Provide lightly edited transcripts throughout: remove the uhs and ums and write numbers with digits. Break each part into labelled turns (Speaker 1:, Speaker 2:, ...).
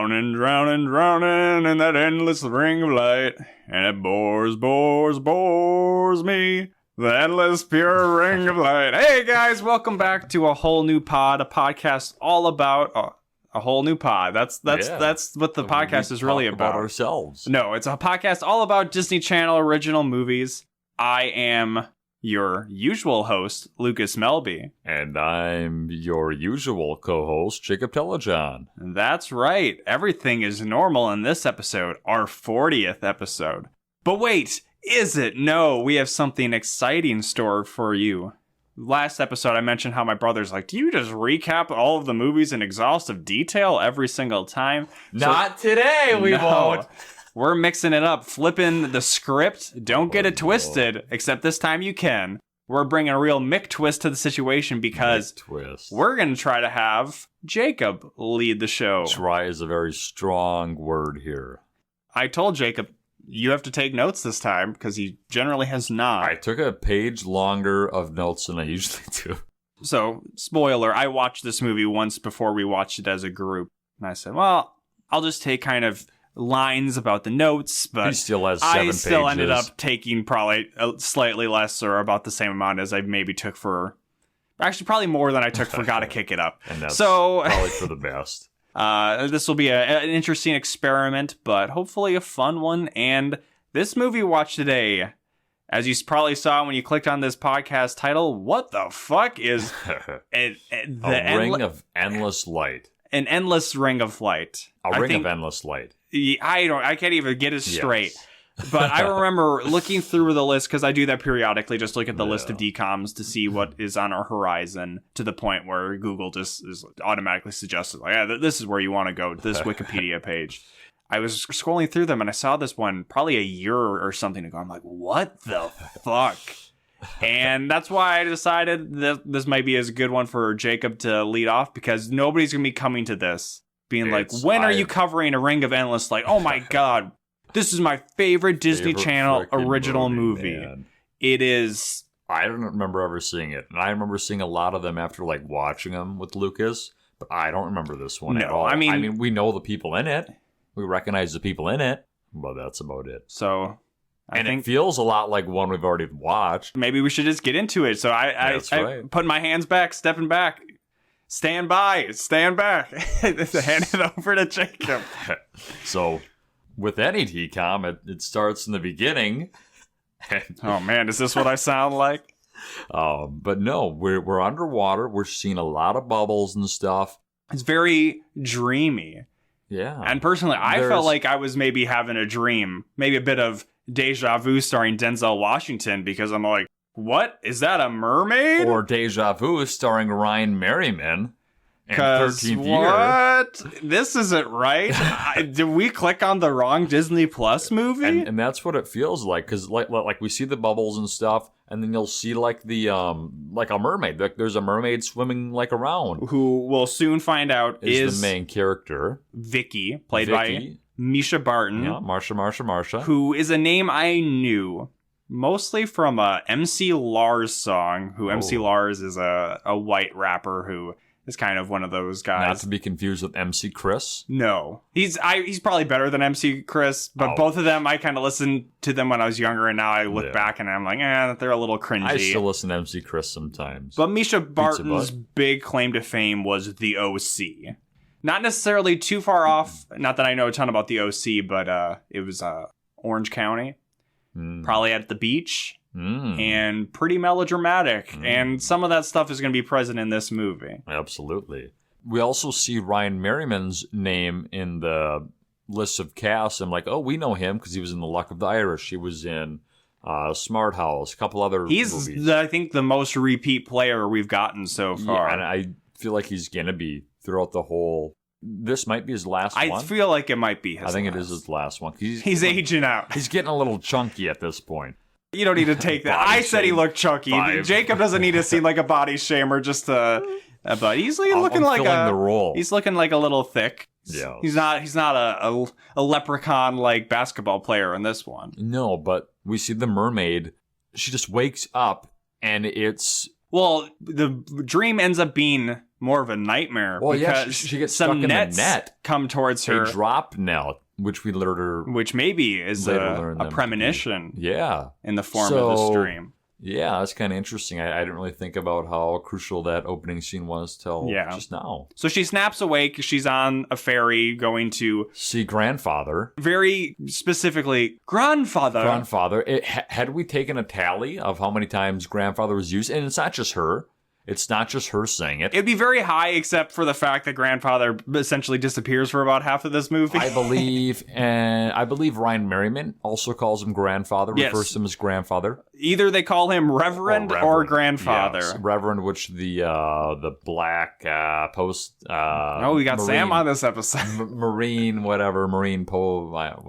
Speaker 1: Drowning, drowning, drowning in that endless ring of light. And it bores, bores, bores me. The endless pure ring of light. Hey guys, welcome back to A Whole New Pod, a podcast all about a whole new pod. That's what the podcast is really about.
Speaker 2: Ourselves.
Speaker 1: No, it's a podcast all about Disney Channel original movies. I am your usual host, Lucas Melby.
Speaker 2: And I'm your usual co-host, Jacob Telejohn.
Speaker 1: That's right. Everything is normal in this episode, our 40th episode. But wait, is it? No, we have something exciting stored for you. Last episode, I mentioned how my brother's like, do you just recap all of the movies in exhaustive detail every single time?
Speaker 2: Not today, we won't.
Speaker 1: We're mixing it up, flipping the script. Don't get it twisted, except this time you can. We're bringing a real Mick twist to the situation because we're going to try to have Jacob lead the show.
Speaker 2: Try is a very strong word here.
Speaker 1: I told Jacob, you have to take notes this time because he generally has not.
Speaker 2: I took a page longer of notes than I usually do.
Speaker 1: So, spoiler, I watched this movie once before we watched it as a group. And I said, well, I'll just take kind of lines about the notes, but
Speaker 2: he still has 7 pages.
Speaker 1: I still ended up taking probably slightly less or about the same amount as I maybe took for... Actually, probably more than I took for Gotta Kick It Up.
Speaker 2: And that's probably for the best.
Speaker 1: This will be an interesting experiment, but hopefully a fun one. And this movie we watched today, as you probably saw when you clicked on this podcast title, what the fuck is
Speaker 2: a ring of endless light?
Speaker 1: An endless ring of light.
Speaker 2: A ring of endless light.
Speaker 1: I can't even get it straight. Yes. But I remember looking through the list, because I do that periodically, just look at the list of DCOMs to see what is on our horizon, to the point where Google just is automatically suggested, like, yeah, this is where you want to go, this Wikipedia page. I was scrolling through them, and I saw this one probably a year or something ago. I'm like, what the fuck? And that's why I decided that this might be as a good one for Jacob to lead off, because nobody's going to be coming to this being when are you covering A Ring of Endless Light? Oh my god, this is my favorite Disney Channel original movie. It is.
Speaker 2: I don't remember ever seeing it. And I remember seeing a lot of them after like watching them with Lucas, but I don't remember this one at all. I mean, we know the people in it. We recognize the people in it, but that's about it.
Speaker 1: So... I think
Speaker 2: it feels a lot like one we've already watched.
Speaker 1: Maybe we should just get into it. So I put my hands back, stepping back. Stand by, stand back. Hand it over to Jacob.
Speaker 2: So, with any DCOM, it starts in the beginning.
Speaker 1: Oh man, is this what I sound like?
Speaker 2: But no, we're underwater. We're seeing a lot of bubbles and stuff.
Speaker 1: It's very dreamy.
Speaker 2: Yeah.
Speaker 1: And personally, I felt like I was maybe having a dream. Maybe a bit of Deja Vu starring Denzel Washington, because I'm like, what? Is that a mermaid?
Speaker 2: Or Deja Vu starring Ryan Merriman in 13th
Speaker 1: Year. What? This isn't right. Did we click on the wrong Disney Plus movie?
Speaker 2: And that's what it feels like, because like we see the bubbles and stuff, and then you'll see like the like a mermaid. There's a mermaid swimming like around.
Speaker 1: Who we'll soon find out is
Speaker 2: the main character.
Speaker 1: Vicky, played by Misha Barton.
Speaker 2: Yeah, Marsha.
Speaker 1: Who is a name I knew mostly from a MC Lars song, who MC Lars is a white rapper who is kind of one of those guys.
Speaker 2: Not to be confused with MC Chris.
Speaker 1: No. He's probably better than MC Chris, but both of them, I kind of listened to them when I was younger, and now I look back and I'm like, they're a little cringy.
Speaker 2: I still listen to MC Chris sometimes.
Speaker 1: But Misha Barton's big claim to fame was The OC. Not necessarily too far off. Not that I know a ton about the OC, but it was Orange County. Probably at the beach. And pretty melodramatic. And some of that stuff is going to be present in this movie.
Speaker 2: Absolutely. We also see Ryan Merriman's name in the list of cast. I'm like, we know him because he was in The Luck of the Irish. He was in Smart House, a couple other movies.
Speaker 1: He's, I think, the most repeat player we've gotten so far.
Speaker 2: Yeah, and I feel like he's going to be throughout the whole... This might be his last one.
Speaker 1: I feel like it might be his last.
Speaker 2: I think it is his last one.
Speaker 1: He's aging out.
Speaker 2: He's getting a little chunky at this point.
Speaker 1: You don't need to take that. I said he looked chunky. Jacob doesn't need to seem like a body shamer just to... But he's looking like
Speaker 2: the role.
Speaker 1: He's looking like a little thick.
Speaker 2: Yeah.
Speaker 1: He's not a leprechaun like basketball player in this one.
Speaker 2: No, but we see the mermaid. She just wakes up and it's...
Speaker 1: Well, the dream ends up being more of a nightmare.
Speaker 2: Well,
Speaker 1: because
Speaker 2: she gets
Speaker 1: some
Speaker 2: stuck in
Speaker 1: nets
Speaker 2: the net.
Speaker 1: come towards her.
Speaker 2: A drop net, which we later...
Speaker 1: Which maybe is a premonition.
Speaker 2: Yeah.
Speaker 1: In the form of this dream.
Speaker 2: Yeah, that's kind of interesting. I didn't really think about how crucial that opening scene was till just now.
Speaker 1: So she snaps awake. She's on a ferry going to...
Speaker 2: see grandfather.
Speaker 1: Very specifically, grandfather.
Speaker 2: Grandfather. Had we taken a tally of how many times grandfather was used, and it's not just her. It's not just her saying it.
Speaker 1: It'd be very high, except for the fact that grandfather essentially disappears for about half of this movie.
Speaker 2: I believe Ryan Merriman also calls him grandfather, refers to him as grandfather.
Speaker 1: Either they call him Reverend or grandfather.
Speaker 2: Yes. Reverend, which the black post...
Speaker 1: we got Marine, Sam on this episode.
Speaker 2: Marine whatever.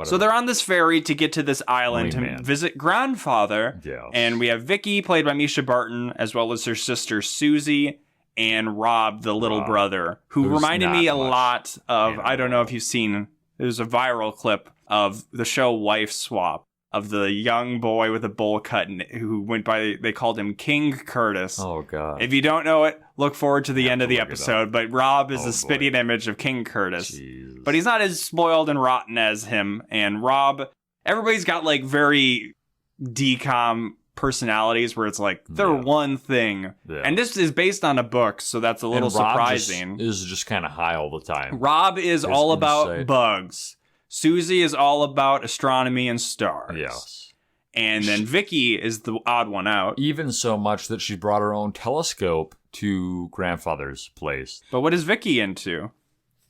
Speaker 1: So they're on this ferry to get to this island to visit grandfather.
Speaker 2: Yes.
Speaker 1: And we have Vicky, played by Misha Barton, as well as her sister Susie, and Rob, the little brother, who reminded me a lot of... I don't know if you've seen... There's a viral clip of the show Wife Swap, of the young boy with a bowl cut who went by, they called him King Curtis.
Speaker 2: Oh, God.
Speaker 1: If you don't know it, look forward to the end of the episode. But Rob is a spitting image of King Curtis.
Speaker 2: Jeez.
Speaker 1: But he's not as spoiled and rotten as him. And Rob, everybody's got like very DCOM personalities where it's like they're one thing. Yeah. And this is based on a book, so that's a little surprising.
Speaker 2: Is just kind of high all the time.
Speaker 1: Rob is all about bugs. Susie is all about astronomy and stars.
Speaker 2: Yes.
Speaker 1: And then Vicky is the odd one out.
Speaker 2: Even so much that she brought her own telescope to grandfather's place.
Speaker 1: But what is Vicky into?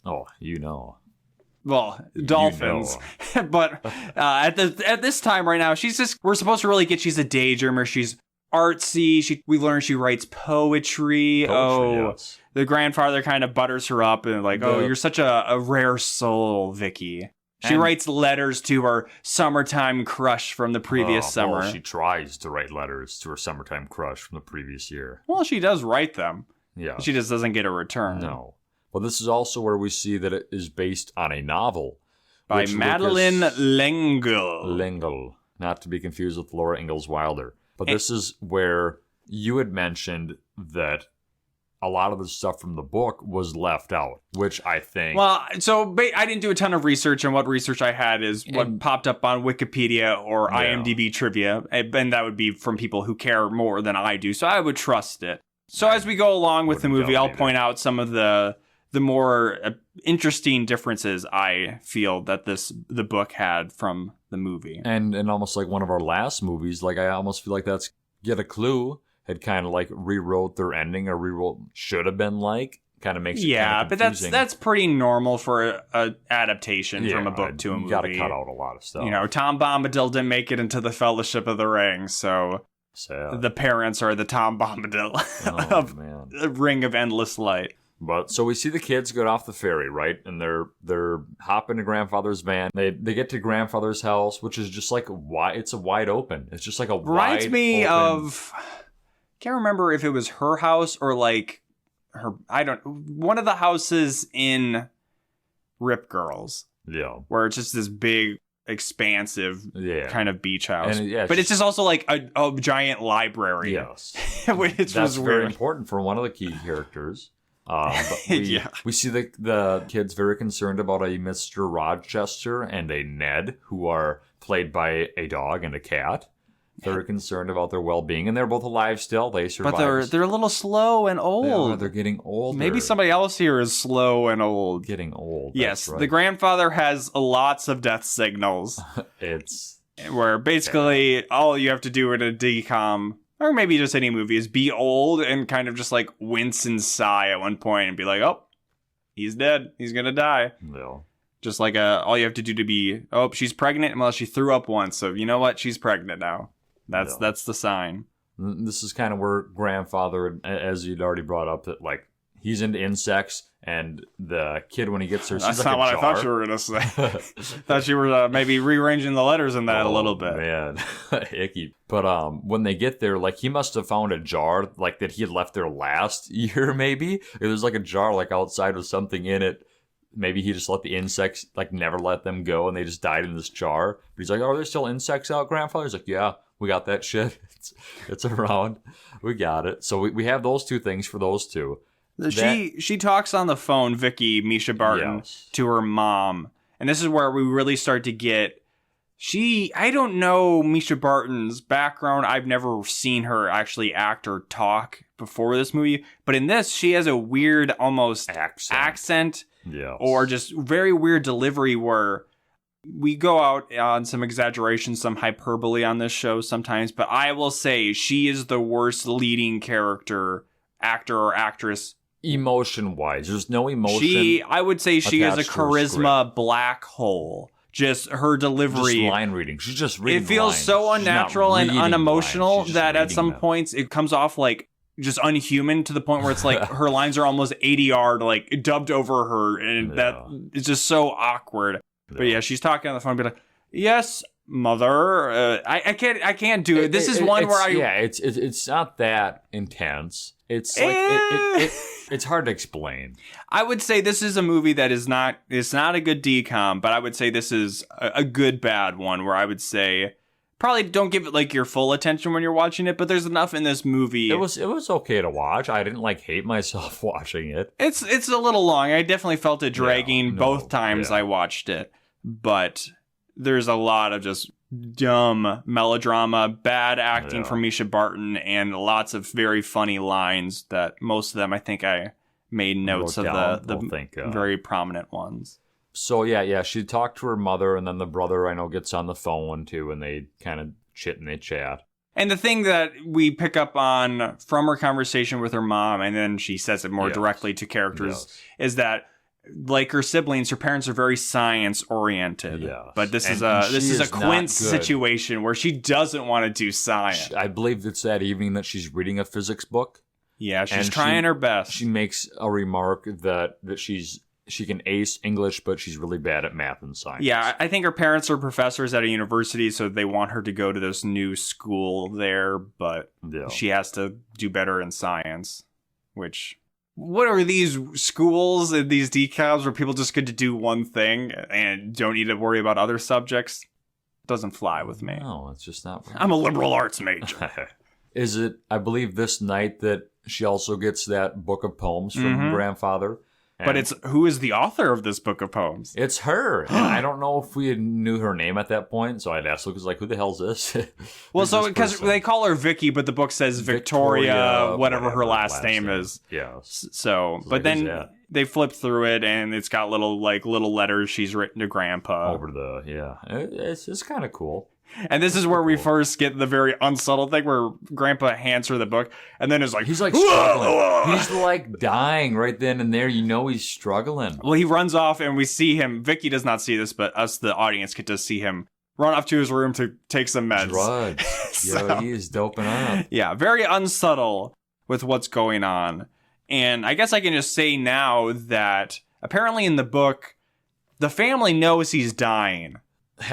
Speaker 2: Oh, you know.
Speaker 1: Well, dolphins. You know. But at this time right now, we're supposed to really get she's a daydreamer. She's artsy. We learn she writes poetry. Yes. The grandfather kind of butters her up and like, you're such a rare soul, Vicky. She writes letters to her summertime crush from the previous summer.
Speaker 2: Well, she tries to write letters to her summertime crush from the previous year.
Speaker 1: Well, she does write them.
Speaker 2: Yeah.
Speaker 1: She just doesn't get a return.
Speaker 2: No. Well, this is also where we see that it is based on a novel.
Speaker 1: By Madeleine L'Engle.
Speaker 2: L'Engle. Not to be confused with Laura Ingalls Wilder. But this is where you had mentioned that a lot of the stuff from the book was left out, which I think...
Speaker 1: Well, so I didn't do a ton of research, and what research I had is what popped up on Wikipedia or IMDb trivia, and that would be from people who care more than I do, so I would trust it. So as we go along with the movie, I'll point out some of the more interesting differences I feel that the book had from the movie.
Speaker 2: And almost like one of our last movies, like I almost feel like that's Get a Clue had kind of like rewrote their ending or rewrote should have been like. Kind of makes it kind of confusing.
Speaker 1: But that's pretty normal for a adaptation from a book to a movie.
Speaker 2: You got to cut out a lot of stuff.
Speaker 1: You know, Tom Bombadil didn't make it into the Fellowship of the Ring, so the parents are the Tom Bombadil of Ring of Endless Light.
Speaker 2: But so we see the kids get off the ferry, right? And they're hopping to grandfather's van. They get to grandfather's house, which is just like it's a wide open. It's just like a
Speaker 1: reminds me of, can't remember if it was her house or like one of the houses in Rip Girls.
Speaker 2: Yeah,
Speaker 1: where it's just this big, expansive kind of beach house.
Speaker 2: And,
Speaker 1: but it's just also like a giant library.
Speaker 2: Yes,
Speaker 1: which
Speaker 2: that's
Speaker 1: was
Speaker 2: very
Speaker 1: weird.
Speaker 2: important for one of the key characters. But we see the kids very concerned about a Mr. Rochester and a Ned, who are played by a dog and a cat. Very concerned about their well-being, and they're both alive still. They survive.
Speaker 1: But they're a little slow and old.
Speaker 2: They're getting older.
Speaker 1: Maybe somebody else here is slow and old.
Speaker 2: Getting old.
Speaker 1: Yes,
Speaker 2: right.
Speaker 1: The grandfather has lots of death signals.
Speaker 2: It's
Speaker 1: where basically all you have to do in a DCOM, or maybe just any movie, is be old and kind of just like wince and sigh at one point and be like, oh, he's dead. He's going to die.
Speaker 2: No.
Speaker 1: Just like all you have to do to be, oh, she's pregnant. Well, she threw up once. So you know what? She's pregnant now. That's the sign.
Speaker 2: This is kind of where grandfather, as you'd already brought up, that like he's into insects, and the kid when he gets there,
Speaker 1: that's
Speaker 2: like
Speaker 1: not what
Speaker 2: jar.
Speaker 1: I thought you were gonna say. Thought you were maybe rearranging the letters in that a little bit.
Speaker 2: Man, icky. But when they get there, like he must have found a jar like that he had left there last year. Maybe there's like a jar like outside with something in it. Maybe he just let the insects, like never let them go, and they just died in this jar. But he's like, "Oh, are there still insects out, Grandfather?" He's like, "Yeah, we got that shit. It's around. We got it." So we have those two things for those two.
Speaker 1: She talks on the phone, Vicky, Misha Barton, to her mom. And this is where we really start to get... I don't know Misha Barton's background. I've never seen her actually act or talk before this movie. But in this, she has a weird almost accent or just very weird delivery where we go out on some exaggeration, some hyperbole on this show sometimes. But I will say she is the worst leading character, actor or actress.
Speaker 2: Emotion-wise, there's no emotion.
Speaker 1: I would say she is a charisma black hole. Just her delivery.
Speaker 2: Just line reading. She's just reading.
Speaker 1: It feels
Speaker 2: lines.
Speaker 1: so unnatural and unemotional that at some
Speaker 2: them.
Speaker 1: points it comes off like just unhuman to the point where it's like her lines are almost ADR, like dubbed over her, and that it's just so awkward. Yeah. But yeah, she's talking on the phone, be like, "Yes, mother." I can't do it. This is one where
Speaker 2: it's not that intense. It's like it's hard to explain.
Speaker 1: I would say this is a movie that it's not a good DCOM, but I would say this is a good bad one where I would say probably don't give it like your full attention when you're watching it, but there's enough in this movie.
Speaker 2: It was okay to watch. I didn't hate myself watching it.
Speaker 1: It's a little long. I definitely felt it dragging both times I watched it, but there's a lot of just dumb melodrama, bad acting from Misha Barton, and lots of very funny lines that most of them I think I made notes of the very prominent ones.
Speaker 2: So yeah, she talked to her mother, and then the brother I know gets on the phone too, and they kind of chit and they chat.
Speaker 1: And the thing that we pick up on from her conversation with her mom, and then she says it more directly to characters, is that like her siblings, her parents are very science oriented. Yes. But this is a Quince situation where she doesn't want to do science.
Speaker 2: I believe it's that evening that she's reading a physics book.
Speaker 1: Yeah, she's trying her best.
Speaker 2: She makes a remark that she can ace English, but she's really bad at math and science.
Speaker 1: Yeah, I think her parents are professors at a university, so they want her to go to this new school there, but she has to do better in science, which... What are these schools and these decals where people just get to do one thing and don't need to worry about other subjects? Doesn't fly with me.
Speaker 2: No, it's just not.
Speaker 1: I'm a liberal arts major.
Speaker 2: Is it, I believe, this night that she also gets that book of poems from grandfather?
Speaker 1: But who is the author of this book of poems?
Speaker 2: It's her. And I don't know if we knew her name at that point, so I'd ask Lucas, like, who the hell's this?
Speaker 1: Well, so because they call her Vicky, but the book says Victoria whatever her last name is.
Speaker 2: Yeah.
Speaker 1: So, but then they flip through it, and it's got little letters she's written to Grandpa.
Speaker 2: Over it's kind of cool.
Speaker 1: And this is where we first get the very unsubtle thing where Grandpa hands her the book and then he's like
Speaker 2: struggling. He's like dying right then and there. You know he's struggling.
Speaker 1: Well, he runs off and we see him. Vicky does not see this, but us, the audience, get to see him run off to his room to take some meds.
Speaker 2: Drugs. So, he is doping up.
Speaker 1: Yeah, very unsubtle with what's going on. And I guess I can just say now that apparently in the book, the family knows he's dying.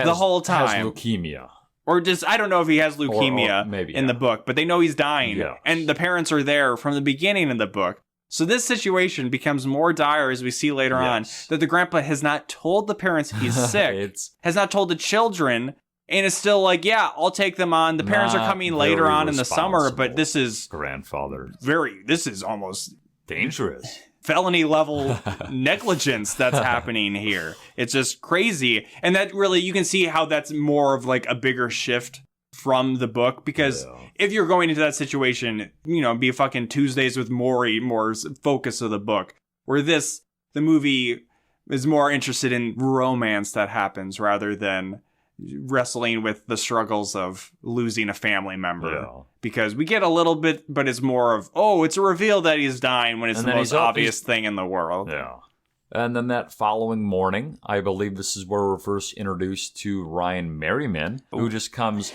Speaker 1: The whole time.
Speaker 2: Has leukemia.
Speaker 1: Or just, I don't know if he has leukemia
Speaker 2: maybe,
Speaker 1: in the book, but they know he's dying.
Speaker 2: Yeah.
Speaker 1: And the parents are there from the beginning of the book. So this situation becomes more dire as we see later on, that the grandpa has not told the parents he's sick, has not told the children, and is still like, yeah, I'll take them on. The parents are coming later on in the summer, but this is...
Speaker 2: Grandfather.
Speaker 1: This is almost...
Speaker 2: dangerous.
Speaker 1: Felony level negligence that's happening here. It's just crazy. And that really, you can see how that's more of like a bigger shift from the book, because if you're going into that situation, be fucking Tuesdays with Maury, more focus of the book, where the movie is more interested in romance that happens rather than wrestling with the struggles of losing a family member, because we get a little bit, but it's more of, it's a reveal that he's dying when it's the most obvious thing in the world.
Speaker 2: And then that following morning, I believe this is where we're first introduced to Ryan Merriman, who just comes.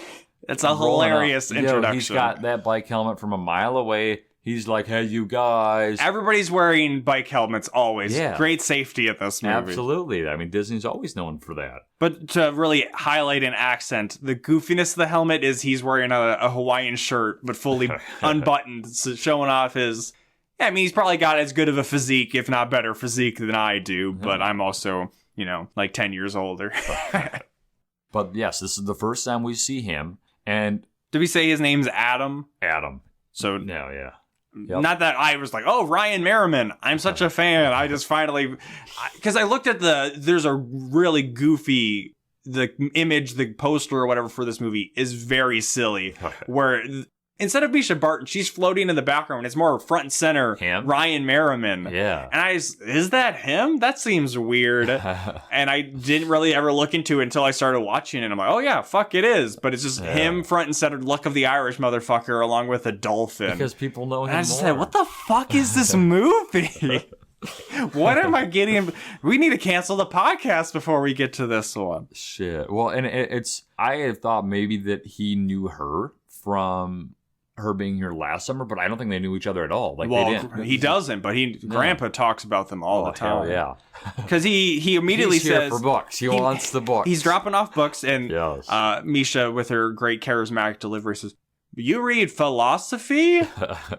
Speaker 1: It's a hilarious introduction.
Speaker 2: He's got that bike helmet from a mile away. He's like, hey, you guys.
Speaker 1: Everybody's wearing bike helmets always. Great safety at this movie.
Speaker 2: Absolutely. I mean, Disney's always known for that.
Speaker 1: But to really highlight an accent, the goofiness of the helmet is he's wearing a Hawaiian shirt, but fully unbuttoned, so showing off his... Yeah, I mean, he's probably got as good of a physique, if not better physique than I do, but I'm also, like 10 years older.
Speaker 2: But yes, this is the first time we see him, and...
Speaker 1: Did we say his name's Adam?
Speaker 2: Adam.
Speaker 1: So...
Speaker 2: No, yeah.
Speaker 1: Not that I was like, oh, Ryan Merriman, I'm such a fan. I just finally, because I looked at there's a really goofy, the image, the poster or whatever for this movie is very silly, where instead of Misha Barton, she's floating in the background. It's more front and center. Ryan Merriman.
Speaker 2: Yeah.
Speaker 1: And is that him? That seems weird. And I didn't really ever look into it until I started watching it. I'm like, oh yeah, fuck it is. But it's just him front and center, Luck of the Irish motherfucker, along with a dolphin.
Speaker 2: Because people know him
Speaker 1: and I just
Speaker 2: more.
Speaker 1: said, what the fuck is this movie? What am I getting? We need to cancel the podcast before we get to this one.
Speaker 2: Shit. Well, and I had thought maybe that he knew her from her being here last summer, but I don't think they knew each other at all. Like,
Speaker 1: well, he doesn't, but Grandpa talks about them all the time.
Speaker 2: Yeah,
Speaker 1: because he immediately
Speaker 2: he's
Speaker 1: says
Speaker 2: here for books. He wants the books.
Speaker 1: He's dropping off books, and Misha, with her great charismatic delivery, says, "You read philosophy?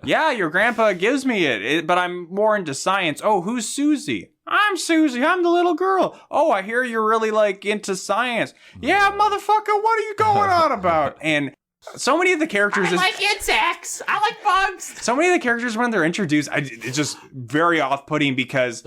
Speaker 1: Yeah, your grandpa gives me it, but I'm more into science. Oh, who's Susie? I'm Susie. I'm the little girl. Oh, I hear you're really like into science. Yeah, motherfucker, what are you going on about?" And so many of the characters...
Speaker 3: I like insects. I like bugs.
Speaker 1: So many of the characters, when they're introduced, it's just very off-putting because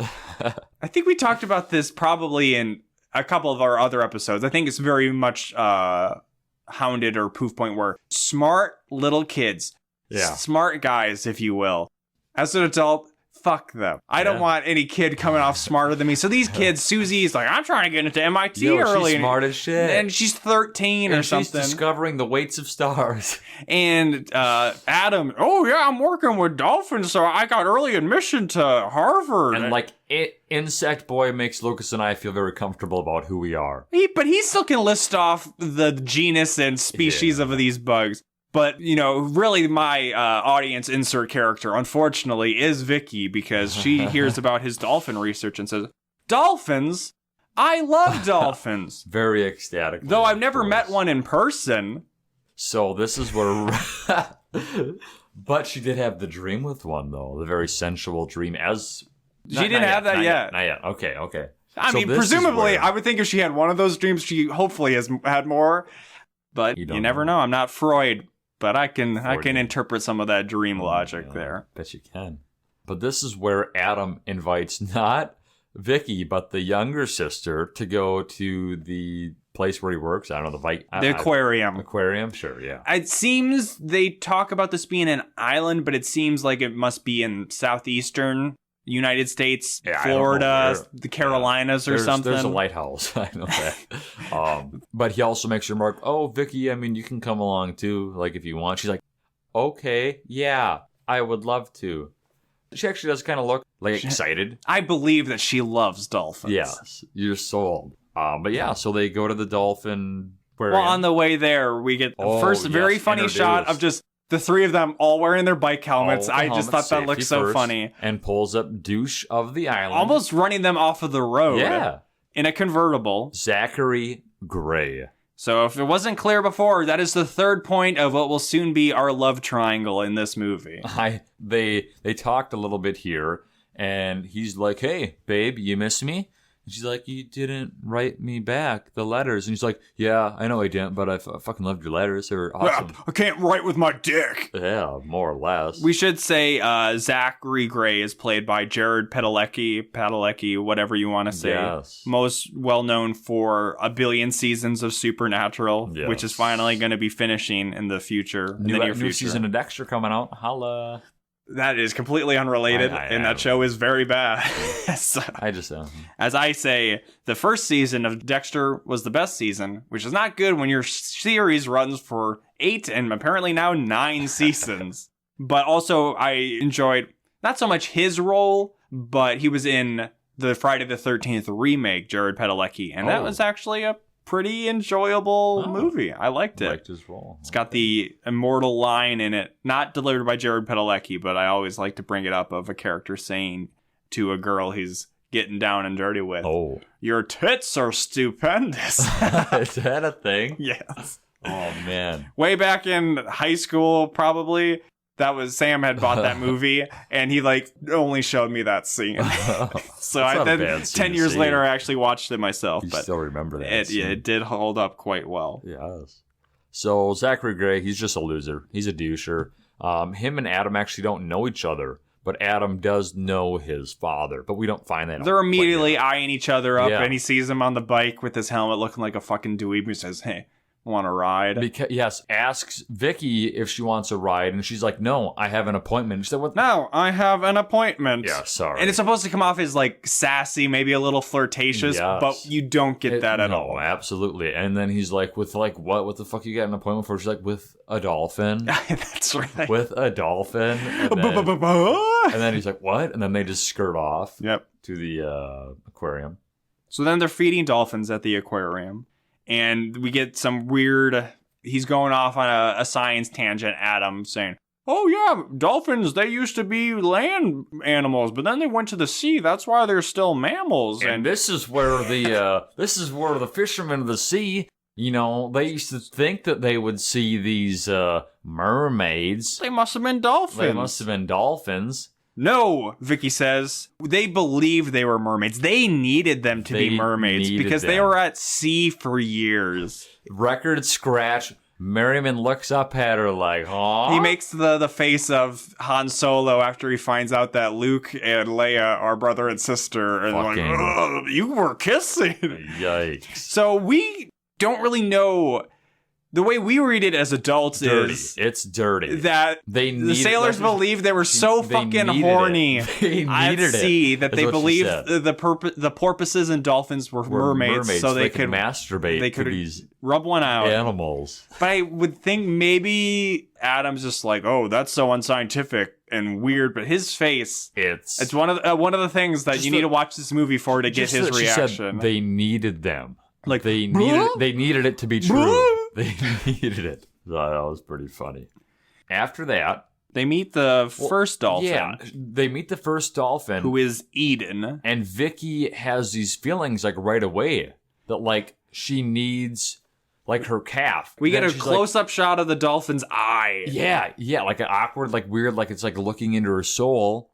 Speaker 1: I think we talked about this probably in a couple of our other episodes. I think it's very much hounded or proof point where smart little kids, smart guys, if you will, as an adult... Fuck them. I don't want any kid coming off smarter than me. So these kids, Susie's like, I'm trying to get into MIT early.
Speaker 2: She's smart as shit.
Speaker 1: And she's 13 or something.
Speaker 2: She's discovering the weights of stars.
Speaker 1: And Adam, oh yeah, I'm working with Dolphin, so I got early admission to Harvard.
Speaker 2: And like, Insect Boy makes Lucas and I feel very comfortable about who we are.
Speaker 1: But he still can list off the genus and species of these bugs. But, you know, really my audience insert character, unfortunately, is Vicky, because she hears about his dolphin research and says, dolphins? I love dolphins.
Speaker 2: Very ecstatic.
Speaker 1: Though I've never met one in person.
Speaker 2: So this is where... But she did have the dream with one, though. The very sensual dream as...
Speaker 1: She didn't have that yet.
Speaker 2: Not yet. Okay.
Speaker 1: I mean, presumably, I would think if she had one of those dreams, she hopefully has had more. But you never know. I'm not Freud. But I can interpret some of that dream logic there.
Speaker 2: Bet you can. But this is where Adam invites not Vicky, but the younger sister to go to the place where he works. I don't know,
Speaker 1: the aquarium.
Speaker 2: Aquarium, sure, yeah.
Speaker 1: It seems they talk about this being an island, but it seems like it must be in southeastern United States, Florida, the Carolinas or something.
Speaker 2: There's a lighthouse. I know that. But he also makes her remark, oh, Vicky, I mean, you can come along too, like if you want. She's like, okay, yeah, I would love to. She actually does kind of look like excited.
Speaker 1: I believe that she loves dolphins.
Speaker 2: Yes, you're sold. But yeah, so they go to the dolphin.
Speaker 1: Well, on the way there, we get the first very funny shot of just the three of them all wearing their bike helmets. I just thought that looked so funny.
Speaker 2: And pulls up douche of the island.
Speaker 1: Almost running them off of the road.
Speaker 2: Yeah.
Speaker 1: In a convertible.
Speaker 2: Zachary Gray.
Speaker 1: So if it wasn't clear before, that is the third point of what will soon be our love triangle in this movie.
Speaker 2: They talked a little bit here, and he's like, hey, babe, you miss me? And she's like, you didn't write me back the letters. And he's like, yeah, I know I didn't, but I fucking loved your letters. They were awesome.
Speaker 1: I can't write with my dick.
Speaker 2: Yeah, more or less.
Speaker 1: We should say Zachary Gray is played by Jared Padalecki, whatever you want to say.
Speaker 2: Yes.
Speaker 1: Most well-known for a billion seasons of Supernatural, which is finally going to be finishing in the future.
Speaker 2: New season of Dexter coming out. Holla.
Speaker 1: That is completely unrelated, and that show is very bad. So, as I say, the first season of Dexter was the best season, which is not good when your series runs for 8 and apparently now 9 seasons. But also, I enjoyed not so much his role, but he was in the Friday the 13th remake, Jared Padalecki, and that was actually a pretty enjoyable movie. I liked it.
Speaker 2: Liked his role.
Speaker 1: It's got the immortal line in it, not delivered by Jared Padalecki, but I always like to bring it up, of a character saying to a girl he's getting down and dirty with, "Oh, your tits are stupendous."
Speaker 2: Is that a thing?
Speaker 1: Yes.
Speaker 2: Oh man.
Speaker 1: Way back in high school, probably. That was Sam had bought that movie, and he like only showed me that scene. So then 10 years later, I actually watched it myself.
Speaker 2: You
Speaker 1: but
Speaker 2: still remember that?
Speaker 1: It did hold up quite well.
Speaker 2: Yes. So Zachary Gray, he's just a loser. He's a doucher. Him and Adam actually don't know each other, but Adam does know his father. But we don't find that out.
Speaker 1: They're immediately eyeing each other up,
Speaker 2: Yeah.
Speaker 1: and he sees him on the bike with his helmet looking like a fucking dweeb. He says, hey, want to ride?
Speaker 2: Asks Vicky if she wants a ride, and she's like, no, I have an appointment. She said, what?
Speaker 1: No, I have an appointment.
Speaker 2: Yeah, sorry.
Speaker 1: And it's supposed to come off as like sassy, maybe a little flirtatious,
Speaker 2: Yes.
Speaker 1: but you don't get that at all.
Speaker 2: No, absolutely. And then he's like, with like, what the fuck you got an appointment for? She's like, with a dolphin.
Speaker 1: That's right.
Speaker 2: With a dolphin. And then he's like, what? And then they just skirt off to the aquarium.
Speaker 1: So then they're feeding dolphins at the aquarium. And we get some weird... He's going off on a science tangent, Adam, saying, oh yeah, dolphins, they used to be land animals, but then they went to the sea. That's why they're still mammals.
Speaker 2: And this is where the fishermen of the sea, you know, they used to think that they would see these mermaids.
Speaker 1: They must have been dolphins. No, Vicky says. They believed they were mermaids. They needed them to be mermaids because they were at sea for years.
Speaker 2: Record scratch. Merriman looks up at her like, huh?
Speaker 1: He makes the face of Han Solo after he finds out that Luke and Leia are brother and sister. And like, you were kissing.
Speaker 2: Yikes.
Speaker 1: So we don't really know... The way we read it as adults is...
Speaker 2: It's dirty.
Speaker 1: That the sailors believed they were so fucking horny at sea that they believed the porpoises and dolphins were mermaids so they could masturbate to these rub one out.
Speaker 2: Animals.
Speaker 1: But I would think maybe Adam's just like, oh, that's so unscientific and weird, but his face... It's one of the things that you need to watch this movie for to get his reaction.
Speaker 2: She said they needed them. Like they needed it to be true. They needed it. So that was pretty funny. After that,
Speaker 1: they meet the first dolphin.
Speaker 2: Yeah, they meet the first dolphin,
Speaker 1: who is Eden.
Speaker 2: And Vicky has these feelings like right away that like she needs like her calf.
Speaker 1: We get a close-up shot of the dolphin's eye.
Speaker 2: Yeah, like an awkward, like weird, like it's like looking into her soul.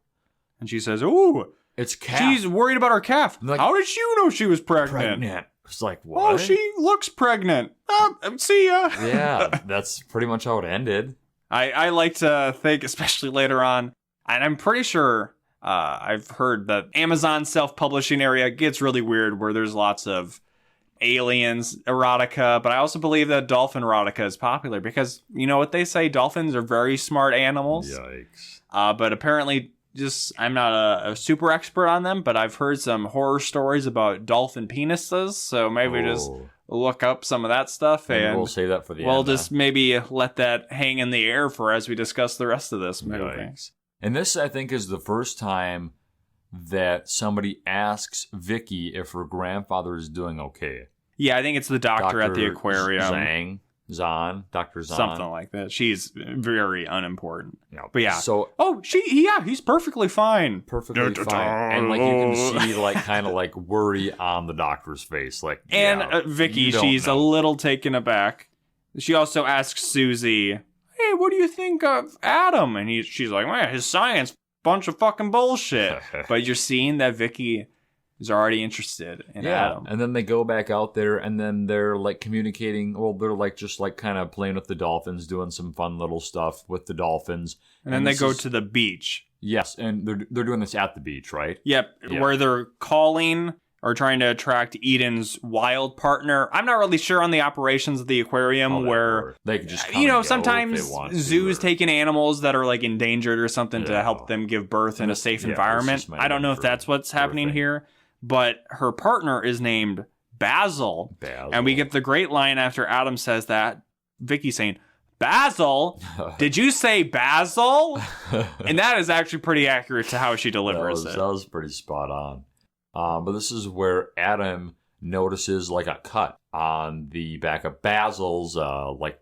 Speaker 1: And she says, "Ooh,
Speaker 2: it's calf."
Speaker 1: She's worried about her calf. Like, how did you know she was pregnant?
Speaker 2: It's like, what?
Speaker 1: Oh, she looks pregnant. See ya.
Speaker 2: Yeah, that's pretty much how it ended.
Speaker 1: I like to think, especially later on, and I'm pretty sure I've heard that Amazon self-publishing area gets really weird where there's lots of aliens erotica, but I also believe that dolphin erotica is popular because, you know what they say, dolphins are very smart animals.
Speaker 2: Yikes.
Speaker 1: But apparently... I'm not a super expert on them, but I've heard some horror stories about dolphin penises, so maybe just look up some of that stuff.
Speaker 2: Maybe
Speaker 1: and
Speaker 2: we'll save that for the end.
Speaker 1: We'll just maybe let that hang in the air for as we discuss the rest of this movie.
Speaker 2: Yikes. And this, I think, is the first time that somebody asks Vicky if her grandfather is doing okay.
Speaker 1: Yeah, I think it's the doctor at the aquarium.
Speaker 2: Dr. Zahn.
Speaker 1: Something like that. She's very unimportant.
Speaker 2: Yeah.
Speaker 1: But yeah.
Speaker 2: So,
Speaker 1: he's perfectly fine.
Speaker 2: Perfectly fine. And like you can see like kind of like worry on the doctor's face. Like,
Speaker 1: and Vicky, she's a little taken aback. She also asks Susie, hey, what do you think of Adam? And she's like, man, his science, bunch of fucking bullshit. But you're seeing that Vicky is already interested in Adam.
Speaker 2: And then they go back out there and then they're like communicating. Well, they're like just like kind of playing with the dolphins, doing some fun little stuff with the dolphins.
Speaker 1: And then they go to the beach.
Speaker 2: Yes, and they're doing this at the beach, right?
Speaker 1: Yep, where they're calling or trying to attract Eden's wild partner. I'm not really sure on the operations of the aquarium where
Speaker 2: they can just
Speaker 1: sometimes zoos take in animals that are like endangered or something to help them give birth in a safe environment. I don't know if that's what's happening here. But her partner is named Basil. And we get the great line after Adam says that. Vicky saying, Basil? Did you say Basil? And that is actually pretty accurate to how she delivers it.
Speaker 2: That was pretty spot on. But this is where Adam notices like a cut on the back of Basil's, like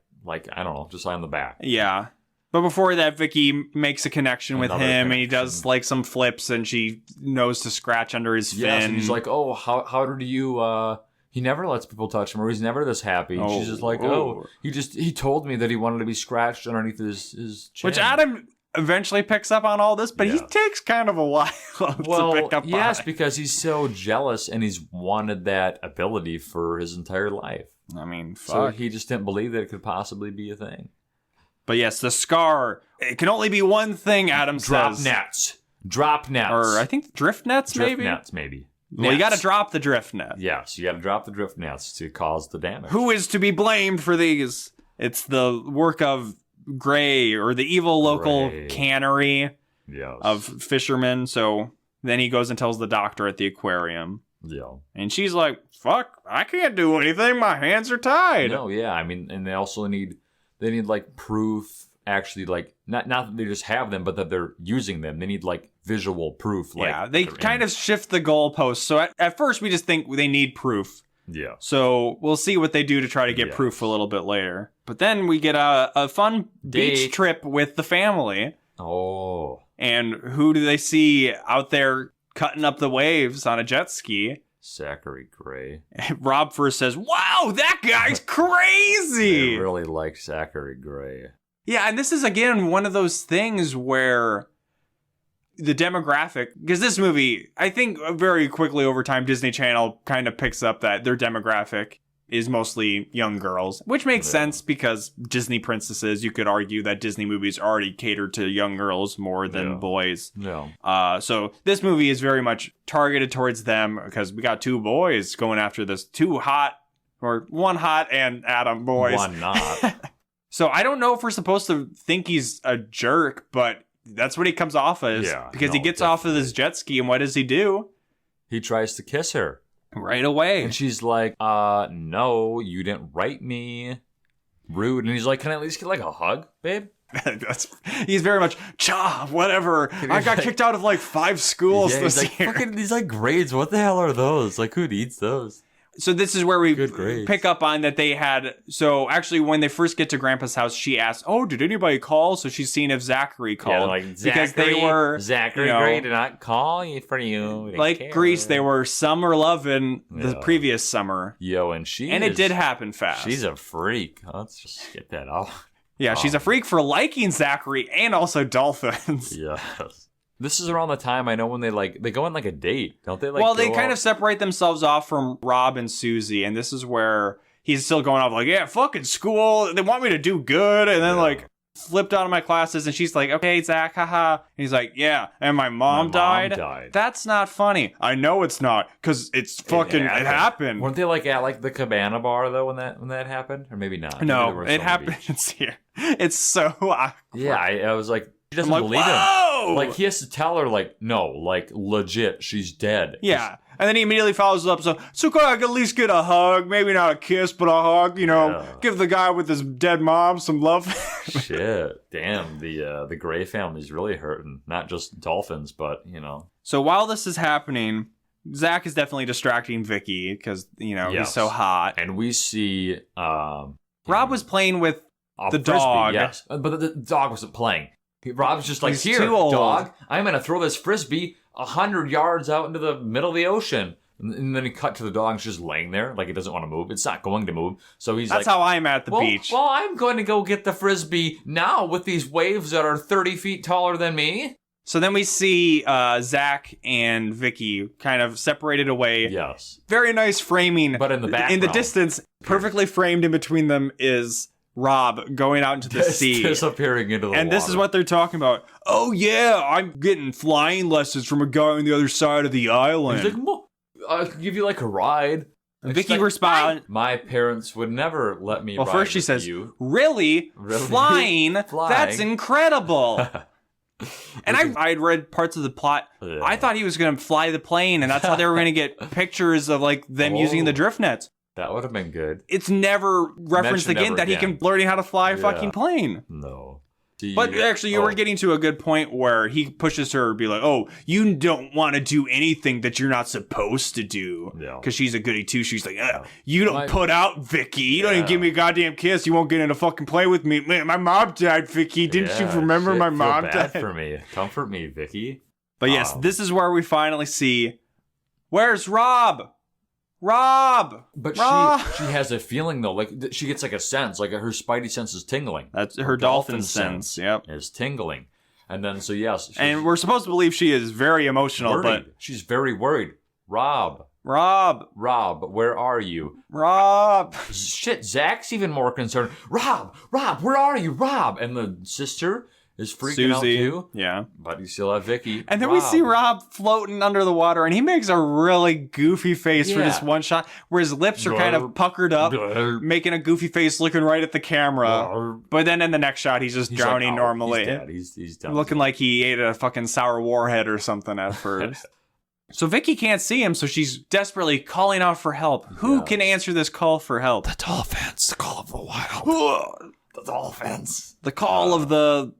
Speaker 2: I don't know, just on the back.
Speaker 1: Yeah. But before that, Vicky makes a connection with him, and he does like some flips, and she knows to scratch under his fin.
Speaker 2: Yes, and he's like, "Oh, how did you?" He never lets people touch him, or he's never this happy. And she's just like, he told me that he wanted to be scratched underneath his chin.
Speaker 1: Which Adam eventually picks up on all this, but he takes kind of a while to pick up on.
Speaker 2: Yes, because he's so jealous, and he's wanted that ability for his entire life.
Speaker 1: I mean, fuck.
Speaker 2: So he just didn't believe that it could possibly be a thing.
Speaker 1: But yes, the scar, it can only be one thing, Adam says.
Speaker 2: Drop nets.
Speaker 1: Or I think drift nets, maybe?
Speaker 2: Drift nets, maybe.
Speaker 1: Well, you gotta drop the drift net.
Speaker 2: Yes, you gotta drop the drift nets to cause the damage.
Speaker 1: Who is to be blamed for these? It's the work of Gray, or the evil local cannery of fishermen. So then he goes and tells the doctor at the aquarium.
Speaker 2: Yeah.
Speaker 1: And she's like, fuck, I can't do anything. My hands are tied.
Speaker 2: No, yeah. I mean, and they also need like proof, actually, like, not that they just have them, but that they're using them. They need like visual proof. Like,
Speaker 1: yeah, they kind of shift the goalposts. So at first we just think they need proof.
Speaker 2: Yeah.
Speaker 1: So we'll see what they do to try to get proof a little bit later. But then we get a fun beach trip with the family.
Speaker 2: Oh.
Speaker 1: And who do they see out there cutting up the waves on a jet ski?
Speaker 2: Zachary Gray.
Speaker 1: Rob first says, wow, that guy's crazy.
Speaker 2: I really like Zachary Gray.
Speaker 1: Yeah, and this is, again, one of those things where the demographic, because this movie, I think very quickly over time, Disney Channel kind of picks up that their demographic is mostly young girls, which makes sense because Disney princesses, you could argue that Disney movies already cater to young girls more than boys.
Speaker 2: Yeah.
Speaker 1: So this movie is very much targeted towards them because we got two boys going after this, two hot, or one hot and Adam boys.
Speaker 2: One not.
Speaker 1: So I don't know if we're supposed to think he's a jerk, but that's what he comes off as.
Speaker 2: Yeah,
Speaker 1: because he gets off of this jet ski, and what does he do?
Speaker 2: He tries to kiss her.
Speaker 1: Right away.
Speaker 2: And she's like, no, you didn't write me. Rude. And he's like, can I at least get like a hug, babe?
Speaker 1: He's very much, whatever. I got kicked out of like 5 schools this year.
Speaker 2: Fucking these like grades, what the hell are those? Like, who needs those?
Speaker 1: So this is where we pick up on that they had... So actually, when they first get to Grandpa's house, she asks, oh, did anybody call? So she's seeing if Zachary called.
Speaker 2: Yeah, like,
Speaker 1: because they were...
Speaker 2: Zachary Gray did not call you for you.
Speaker 1: Like Grease, they were summer loving the previous summer.
Speaker 2: Yo, and
Speaker 1: it did happen fast.
Speaker 2: She's a freak. Let's just get that off.
Speaker 1: Yeah, she's a freak for liking Zachary and also dolphins.
Speaker 2: Yes. This is around the time I know when they go on like a date, don't they? Like,
Speaker 1: well, they kind of separate themselves off from Rob and Susie, and this is where he's still going off like, yeah, fucking school. They want me to do good, and then like flipped out of my classes, and she's like, okay, Zach, haha. And he's like, yeah, and my mom died. That's not funny. I know it's not, because it's fucking it happened.
Speaker 2: Weren't they like at like the Cabana bar though when that happened, or maybe not?
Speaker 1: No, it happens here. It's so awkward.
Speaker 2: Yeah, I was like. She doesn't believe him. Like, he has to tell her, like, no, like, legit, she's dead.
Speaker 1: Yeah. And then he immediately follows up, so could I at least get a hug? Maybe not a kiss, but a hug, give the guy with his dead mom some love.
Speaker 2: Shit. Damn, the Gray family's really hurting. Not just dolphins, but,
Speaker 1: So while this is happening, Zach is definitely distracting Vicky, because, he's so hot.
Speaker 2: And we see...
Speaker 1: Rob was playing with the
Speaker 2: frisbee,
Speaker 1: dog.
Speaker 2: Yes, but the dog wasn't playing. Rob's just like,
Speaker 1: he's
Speaker 2: here,
Speaker 1: too old.
Speaker 2: dog, I'm going to throw this frisbee 100 yards out into the middle of the ocean. And then he cut to the dog and she's just laying there like it doesn't want to move. It's not going to move. So he's
Speaker 1: That's how I'm at the beach.
Speaker 2: Well, I'm going to go get the frisbee now with these waves that are 30 feet taller than me.
Speaker 1: So then we see Zach and Vicky kind of separated away.
Speaker 2: Yes.
Speaker 1: Very nice framing.
Speaker 2: But in the background.
Speaker 1: In the distance, perfectly framed in between them is... Rob going out into the sea.
Speaker 2: Disappearing into the water.
Speaker 1: And this is what they're talking about. Oh, yeah, I'm getting flying lessons from a guy on the other side of the island.
Speaker 2: He's like, well, I could give you like a ride.
Speaker 1: And Vicky responds.
Speaker 2: My parents would never let me ride with you.
Speaker 1: Well, first she says, really? Flying? That's incredible. And I'd read parts of the plot. Yeah. I thought he was going to fly the plane, and that's how they were going to get pictures of like them using the drift nets.
Speaker 2: That would have been good.
Speaker 1: It's never referenced again that he can learn how to fly a fucking plane.
Speaker 2: No.
Speaker 1: But actually, you were getting to a good point where he pushes her to be like, oh, you don't want to do anything that you're not supposed to do. Because she's a goody too. She's like, you don't put out Vicky. You don't even give me a goddamn kiss. You won't get in a fucking play with me. Man, my mom died, Vicky. Didn't you remember my mom died?
Speaker 2: For me. Comfort me, Vicky.
Speaker 1: But yes, this is where we finally see, where's Rob? Rob!
Speaker 2: But
Speaker 1: Rob!
Speaker 2: she has a feeling, though. Like, she gets, like, a sense. Like, her spidey sense is tingling.
Speaker 1: That's her dolphin sense. Yep.
Speaker 2: Is tingling. And then, so, yes.
Speaker 1: And we're supposed to believe she is very emotional,
Speaker 2: worried. She's very worried. Rob.
Speaker 1: Rob,
Speaker 2: where are you?
Speaker 1: Rob.
Speaker 2: Shit, Zach's even more concerned. Rob, where are you, Rob? And the sister is freaking out too.
Speaker 1: Yeah.
Speaker 2: But you still have Vicky.
Speaker 1: And then we see Rob floating under the water, and he makes a really goofy face for this one shot where his lips are kind of puckered up, making a goofy face looking right at the camera. But then in the next shot, he's just drowning normally.
Speaker 2: He's dead. He's done.
Speaker 1: Looking like he ate a fucking sour warhead or something at first. So Vicky can't see him, so she's desperately calling out for help. Who can answer this call for help?
Speaker 2: The dolphins. The call of the wild. The dolphins.
Speaker 1: The call of the...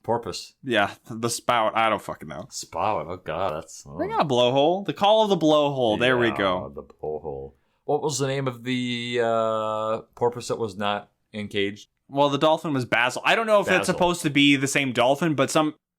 Speaker 2: porpoise.
Speaker 1: Yeah, the spout. I don't fucking know.
Speaker 2: Spout. Oh, God. That's...
Speaker 1: They got a blowhole. The call of the blowhole. There we go.
Speaker 2: The blowhole. What was the name of the porpoise that was not encaged?
Speaker 1: Well, the dolphin was Basil. I don't know if it's supposed to be the same dolphin, but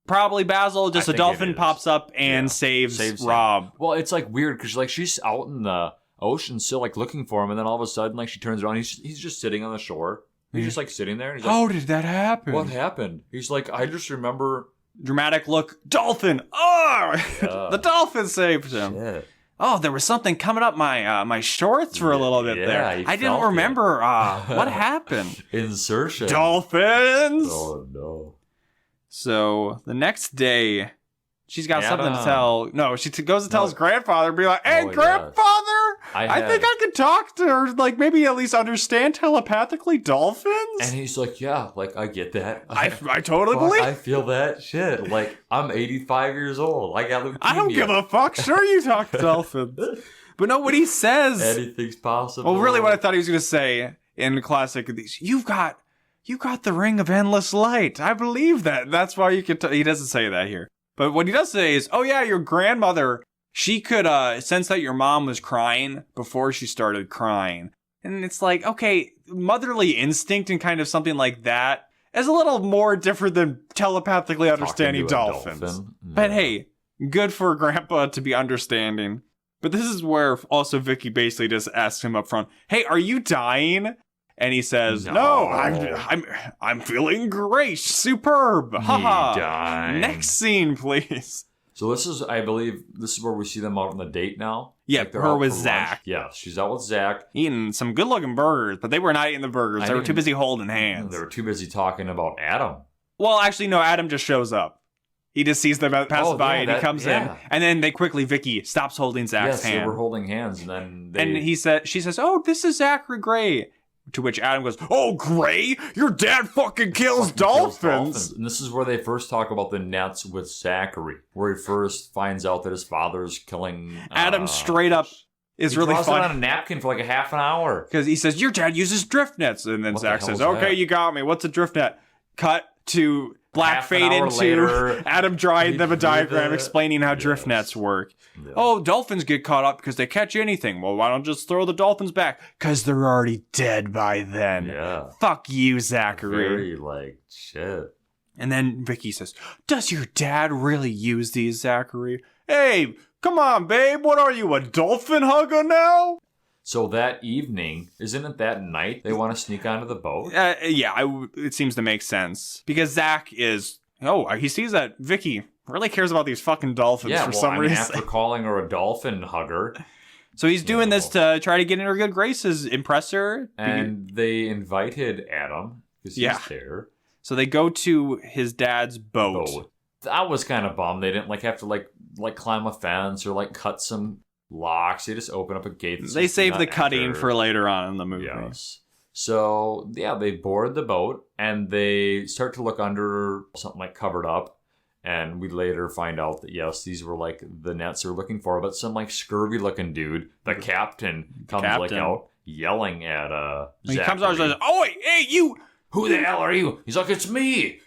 Speaker 1: probably Basil. Just a dolphin pops up and saves Rob.
Speaker 2: Him. Well, it's like weird because like she's out in the ocean still like looking for him, and then all of a sudden like she turns around, he's just sitting on the shore. He's just like sitting there. And he's like,
Speaker 1: how did that happen?
Speaker 2: What happened? He's like, I just remember.
Speaker 1: Dramatic look. Dolphin. Oh, the dolphin saved him.
Speaker 2: Shit.
Speaker 1: Oh, there was something coming up my shorts for a little bit there. I didn't remember what happened.
Speaker 2: Insertion.
Speaker 1: Dolphins.
Speaker 2: Oh no.
Speaker 1: So the next day, she's got something to tell. No, she goes to tell his grandfather and be like, hey, grandfather, I think I could talk to her, like maybe at least understand telepathically dolphins.
Speaker 2: And he's like, yeah, like I get that.
Speaker 1: I totally believe.
Speaker 2: I feel that shit. Like I'm 85 years old. I got leukemia.
Speaker 1: I don't give a fuck. Sure, you talk to dolphins. But no, what he says.
Speaker 2: Anything's possible.
Speaker 1: Well, really what I thought he was going to say in the classic of these, you got the ring of endless light. I believe that. That's why you could... he doesn't say that here. But what he does say is, oh yeah, your grandmother, she could sense that your mom was crying before she started crying. And it's like, okay, motherly instinct and kind of something like that is a little more different than telepathically understanding dolphins. But hey, good for grandpa to be understanding. But this is where also Vicky basically just asks him up front, hey, are you dying? And he says, no, I'm feeling great. Superb. Haha. Next scene, please.
Speaker 2: So this is, I believe, where we see them out on the date now.
Speaker 1: Yeah, like her with Zach.
Speaker 2: Yeah, she's out with Zach.
Speaker 1: Eating some good-looking burgers, but they were not eating the burgers. They were too busy holding hands.
Speaker 2: They were too busy talking about Adam.
Speaker 1: Well, actually, no, Adam just shows up. He just sees them pass by and he comes in. And then Vicky stops holding Zach's hand.
Speaker 2: Yes, they were holding hands. And then
Speaker 1: she says, oh, this is Zachary Gray. To which Adam goes, oh, Gray, your dad fucking kills dolphins.
Speaker 2: And this is where they first talk about the nets with Zachary, where he first finds out that his father's killing...
Speaker 1: Adam straight up is really funny. He
Speaker 2: draws it on a napkin for like a half an hour.
Speaker 1: Because he says, your dad uses drift nets. And then Zach says, okay, you got me. What's a drift net? Cut to black fade into later, Adam drawing them a diagram explaining how drift nets work. Yeah. Oh, dolphins get caught up because they catch anything. Well, why don't just throw the dolphins back? Because they're already dead by then.
Speaker 2: Yeah.
Speaker 1: Fuck you, Zachary.
Speaker 2: Very, like, shit.
Speaker 1: And then Vicky says, does your dad really use these, Zachary? Hey, come on, babe. What are you, a dolphin hugger now?
Speaker 2: So that evening, isn't it that night they want to sneak onto the boat?
Speaker 1: It seems to make sense. Because Zach is... Oh, he sees that Vicky really cares about these fucking dolphins for some reason.
Speaker 2: After calling her a dolphin hugger.
Speaker 1: So he's doing this to try to get in her good graces, impress her.
Speaker 2: And they invited Adam, because he's there.
Speaker 1: So they go to his dad's boat.
Speaker 2: I was kind of bummed. They didn't have to climb a fence or cut some locks. They just open up a gate.
Speaker 1: They save the cutting for later on in the movie.
Speaker 2: Yes. So, they board the boat and they start to look under something covered up. And we later find out that, yes, these were the nets they're looking for. But some scurvy looking dude, the captain, comes out yelling at Zachary.
Speaker 1: He comes out and says, oh, hey, you.
Speaker 2: Who the hell are you? He's like, it's me,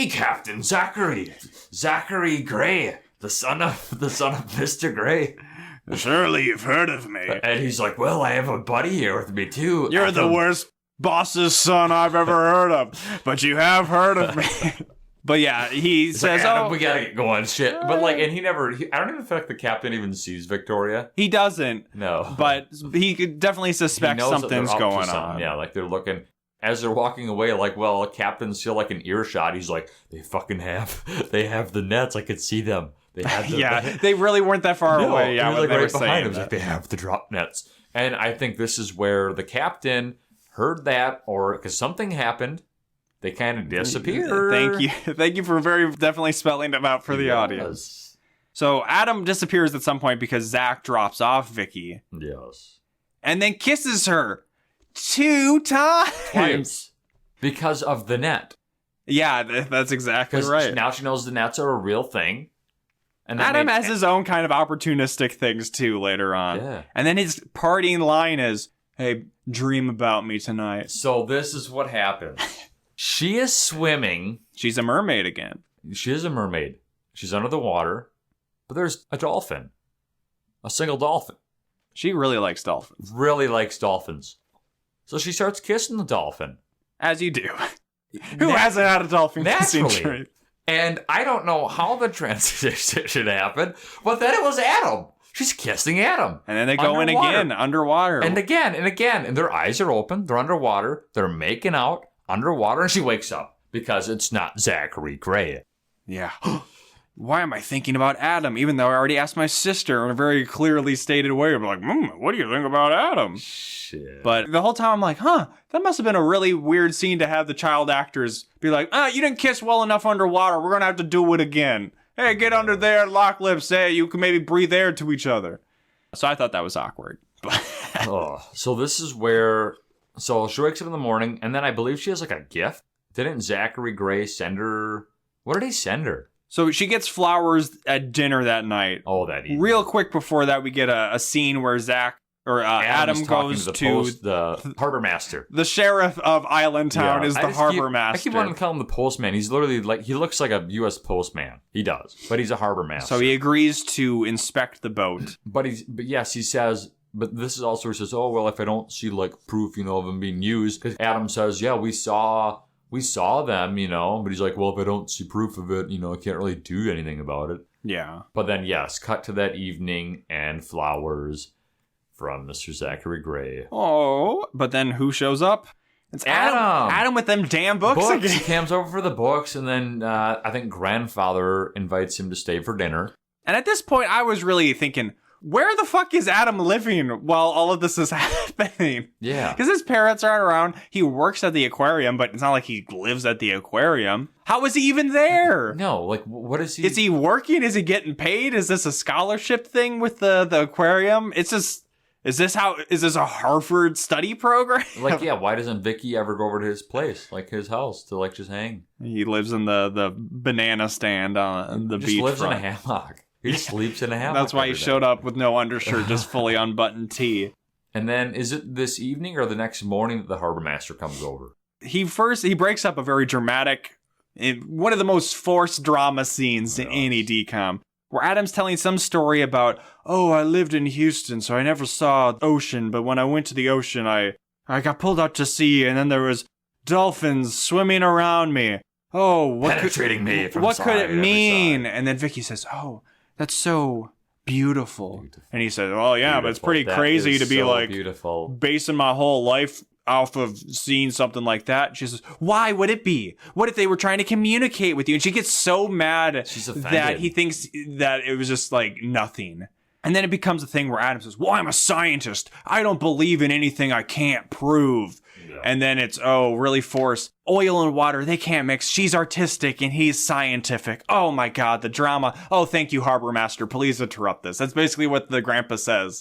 Speaker 2: Captain Zachary. Zachary Gray, the son of Mr. Gray.
Speaker 1: Surely you've heard of me.
Speaker 2: And he's like, well, I have a buddy here with me, too.
Speaker 1: You're the worst boss's son I've ever heard of, but you have heard of me. But yeah, he says,
Speaker 2: Adam, we gotta get going, shit. But I don't even think the captain even sees Victoria.
Speaker 1: He doesn't.
Speaker 2: No.
Speaker 1: But he could definitely suspect something's going on.
Speaker 2: Yeah, they're looking. as they're walking away, like, well, Captain's still like an earshot. He's like, they have the nets. I could see them. They have the,
Speaker 1: they really weren't that far away. Yeah,
Speaker 2: like
Speaker 1: they
Speaker 2: right
Speaker 1: were
Speaker 2: behind
Speaker 1: saying
Speaker 2: him. Like, they have the drop nets. And I think this is where the captain heard that, or because something happened, they kind of disappear.
Speaker 1: Thank you for very definitely spelling it out for the audience. So Adam disappears at some point because Zach drops off Vicky.
Speaker 2: Yes.
Speaker 1: And then kisses her 2 times.
Speaker 2: Twice. Because of the net.
Speaker 1: Yeah, that's exactly right.
Speaker 2: Now she knows the nets are a real thing. And
Speaker 1: Adam has his own kind of opportunistic things too later on.
Speaker 2: Yeah.
Speaker 1: And then his parting line is, hey, dream about me tonight.
Speaker 2: So this is what happens. She is swimming.
Speaker 1: She's a mermaid again.
Speaker 2: She is a mermaid. She's under the water. But there's a dolphin. A single dolphin.
Speaker 1: She really likes dolphins.
Speaker 2: Really likes dolphins. So she starts kissing the dolphin.
Speaker 1: As you do. Who hasn't had a dolphin kissing trait?
Speaker 2: And I don't know how the transition happened, but then it was Adam. She's kissing Adam.
Speaker 1: And then they go in again, underwater.
Speaker 2: And again, and again. And their eyes are open. They're underwater. They're making out underwater. And she wakes up because it's not Zachary Gray.
Speaker 1: Yeah. Why am I thinking about Adam? Even though I already asked my sister in a very clearly stated way. I'm like, what do you think about Adam?
Speaker 2: Shit.
Speaker 1: But the whole time I'm like, that must have been a really weird scene to have the child actors be like, you didn't kiss well enough underwater. We're going to have to do it again. Hey, get under there, lock lips. Hey, you can maybe breathe air to each other. So I thought that was awkward.
Speaker 2: So this is where, so she wakes up in the morning, and then I believe she has like a gift. Didn't Zachary Gray send her, what did he send her?
Speaker 1: So she gets flowers at dinner that night.
Speaker 2: Oh, that evening.
Speaker 1: Real quick before that, we get a scene where Adam goes to
Speaker 2: the harbor master.
Speaker 1: The sheriff of Island Town is the harbor master.
Speaker 2: I keep wanting to call him the postman. He's literally like, he looks like a U.S. postman. He does, but he's a harbor master.
Speaker 1: So he agrees to inspect the boat.
Speaker 2: But yes, he says, but this is also where he says, oh, well, if I don't see like proof, of them being used, because Adam says, yeah, we saw them, but he's like, well, if I don't see proof of it, I can't really do anything about it.
Speaker 1: Yeah.
Speaker 2: But then, yes, cut to that evening and flowers from Mr. Zachary Gray.
Speaker 1: Oh, but then who shows up? It's Adam. Adam with them damn books again.
Speaker 2: He comes over for the books, and then I think grandfather invites him to stay for dinner.
Speaker 1: And at this point, I was really thinking, where the fuck is Adam living while all of this is happening?
Speaker 2: Yeah.
Speaker 1: Because his parents aren't around. He works at the aquarium, but it's not like he lives at the aquarium. How is he even there?
Speaker 2: No, like, what is he?
Speaker 1: Is he working? Is he getting paid? Is this a scholarship thing with the aquarium? It's just... Is this a Harvard study program?
Speaker 2: Like, yeah, why doesn't Vicky ever go over to his place, like his house, to like just hang?
Speaker 1: He lives in the banana stand on the beach.
Speaker 2: He lives in a hammock. He sleeps in a hammock.
Speaker 1: That's why he showed up with no undershirt, just fully unbuttoned tee.
Speaker 2: And then, is it this evening or the next morning that the harbor master comes over?
Speaker 1: He breaks up a very dramatic, one of the most forced drama scenes in any DCOM. Where Adam's telling some story about, I lived in Houston, so I never saw ocean, but when I went to the ocean, I got pulled out to sea, and then there was dolphins swimming around me. Oh, what could it mean? And then Vicky says, that's so beautiful. And he says, well, yeah, but it's pretty crazy to be like, beautiful, basing my whole life off of seeing something like that. She says, why would it be? What if they were trying to communicate with you? And she gets so mad that he thinks that it was just like nothing. And then it becomes a thing where Adam says, well, I'm a scientist. I don't believe in anything I can't prove. Yeah. And then it's, really forced. Oil and water, they can't mix. She's artistic and he's scientific. Oh my God, the drama. Oh, thank you, Harbor Master. Please interrupt this. That's basically what the grandfather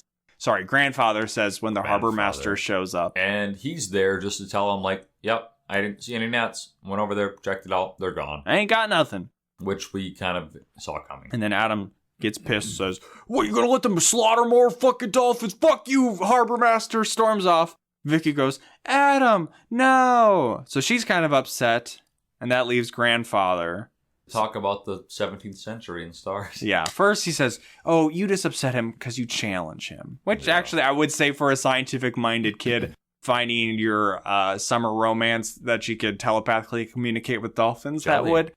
Speaker 1: says when the harbor master shows up.
Speaker 2: And he's there just to tell him, like, yep, I didn't see any nets. Went over there, checked it out. They're gone.
Speaker 1: I ain't got nothing.
Speaker 2: Which we kind of saw coming.
Speaker 1: And then Adam gets pissed, says, what, you gonna let them slaughter more fucking dolphins? Fuck you, harbor master. Storms off. Vicky goes, Adam, no. So she's kind of upset. And that leaves grandfather.
Speaker 2: Talk about the 17th century and stars.
Speaker 1: Yeah. First he says, you just upset him because you challenge him. Which actually I would say for a scientific-minded kid, finding your summer romance that you could telepathically communicate with dolphins, that would